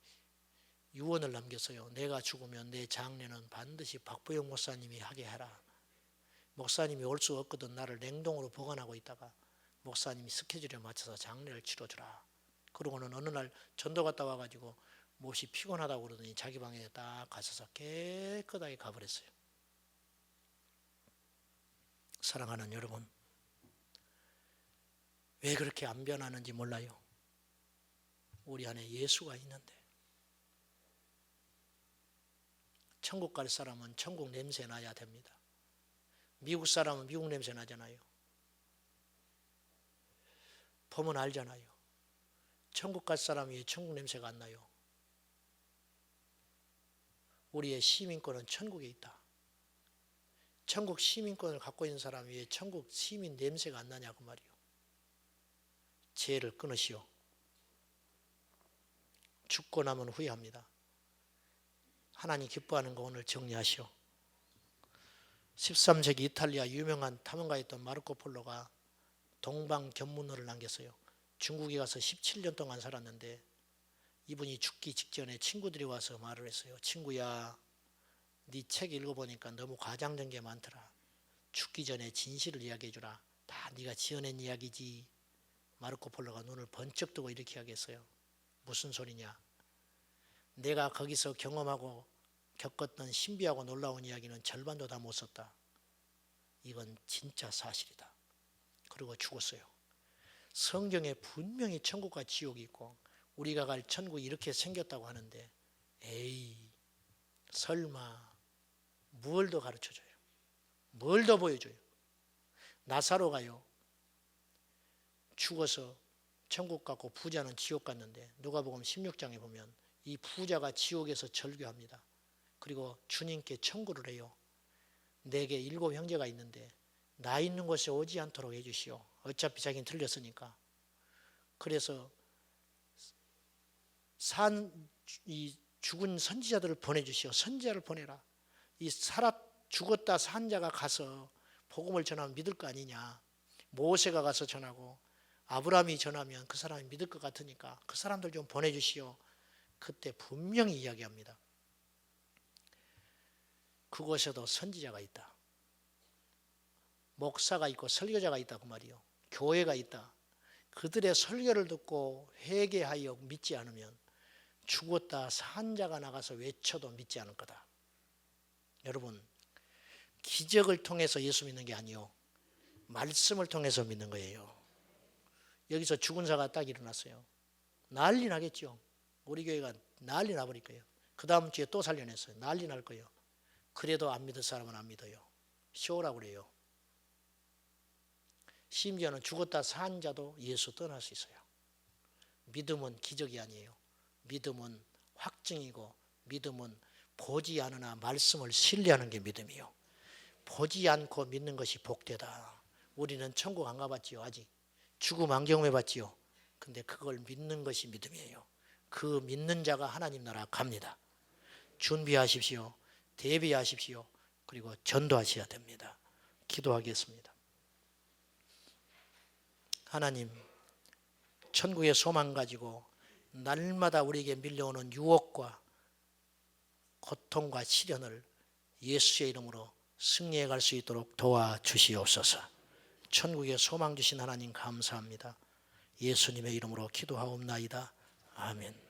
유언을 남겼어요. 내가 죽으면 내 장례는 반드시 박보영 목사님이 하게 해라. 목사님이 올 수 없거든 나를 냉동으로 보관하고 있다가 목사님이 스케줄에 맞춰서 장례를 치러주라. 그러고는 어느 날 전도 갔다 와가지고 몹시 피곤하다고 그러더니 자기 방에 딱 가서서 깨끗하게 가버렸어요. 사랑하는 여러분, 왜 그렇게 안 변하는지 몰라요. 우리 안에 예수가 있는데. 천국 갈 사람은 천국 냄새 나야 됩니다. 미국 사람은 미국 냄새 나잖아요. 보면 알잖아요. 천국 갈 사람이 천국 냄새가 안 나요. 우리의 시민권은 천국에 있다. 천국 시민권을 갖고 있는 사람이 왜 천국 시민 냄새가 안 나냐고 말이요. 죄를 끊으시오. 죽고 나면 후회합니다. 하나님 기뻐하는 거 오늘 정리하시오. 13세기 이탈리아 유명한 탐험가였던 마르코 폴로가 동방견문어를 남겼어요. 중국에 가서 17년 동안 살았는데 이분이 죽기 직전에 친구들이 와서 말을 했어요. 친구야, 네 책 읽어보니까 너무 과장된 게 많더라. 죽기 전에 진실을 이야기해 주라. 다 네가 지어낸 이야기지. 마르코 폴로가 눈을 번쩍 뜨고 이렇게 이야기했어요. 무슨 소리냐? 내가 거기서 경험하고 겪었던 신비하고 놀라운 이야기는 절반도 다 못 썼다. 이건 진짜 사실이다. 그리고 죽었어요. 성경에 분명히 천국과 지옥이 있고 우리가 갈 천국이 이렇게 생겼다고 하는데 에이, 설마 뭘 더 가르쳐줘요? 뭘 더 보여줘요? 나사로가요, 죽어서 천국 갔고 부자는 지옥 갔는데 누가복음 16장에 보면 이 부자가 지옥에서 절규합니다. 그리고 주님께 청구를 해요. 내게 7 형제가 있는데 나 있는 곳에 오지 않도록 해주시오. 어차피 자기는 틀렸으니까. 그래서 이 죽은 선지자들을 보내주시오. 선지자를 보내라. 이 죽었다 산 자가 가서 복음을 전하면 믿을 거 아니냐. 모세가 가서 전하고 아브라함이 전하면 그 사람이 믿을 것 같으니까 그 사람들 좀 보내주시오. 그때 분명히 이야기합니다. 그곳에도 선지자가 있다. 목사가 있고 설교자가 있다 그 말이요. 교회가 있다. 그들의 설교를 듣고 회개하여 믿지 않으면 죽었다 산 자가 나가서 외쳐도 믿지 않을 거다. 여러분, 기적을 통해서 예수 믿는 게 아니요, 말씀을 통해서 믿는 거예요. 여기서 죽은 자가 딱 일어났어요. 난리 나겠죠. 우리 교회가 난리 나버릴 거예요. 그 다음 주에 또 살려냈어요. 난리 날 거예요. 그래도 안 믿을 사람은 안 믿어요. 쇼라고 그래요. 심지어는 죽었다 산 자도 예수 떠날 수 있어요. 믿음은 기적이 아니에요. 믿음은 확증이고 믿음은 보지 않으나 말씀을 신뢰하는 게 믿음이요. 보지 않고 믿는 것이 복되다. 우리는 천국 안 가봤지요. 아직 죽음 안 경험해봤지요. 근데 그걸 믿는 것이 믿음이에요. 그 믿는 자가 하나님 나라 갑니다. 준비하십시오. 대비하십시오. 그리고 전도하셔야 됩니다. 기도하겠습니다. 하나님, 천국의 소망 가지고 날마다 우리에게 밀려오는 유혹과 고통과 시련을 예수의 이름으로 승리해 갈 수 있도록 도와주시옵소서. 천국의 소망 주신 하나님 감사합니다. 예수님의 이름으로 기도하옵나이다. 아멘.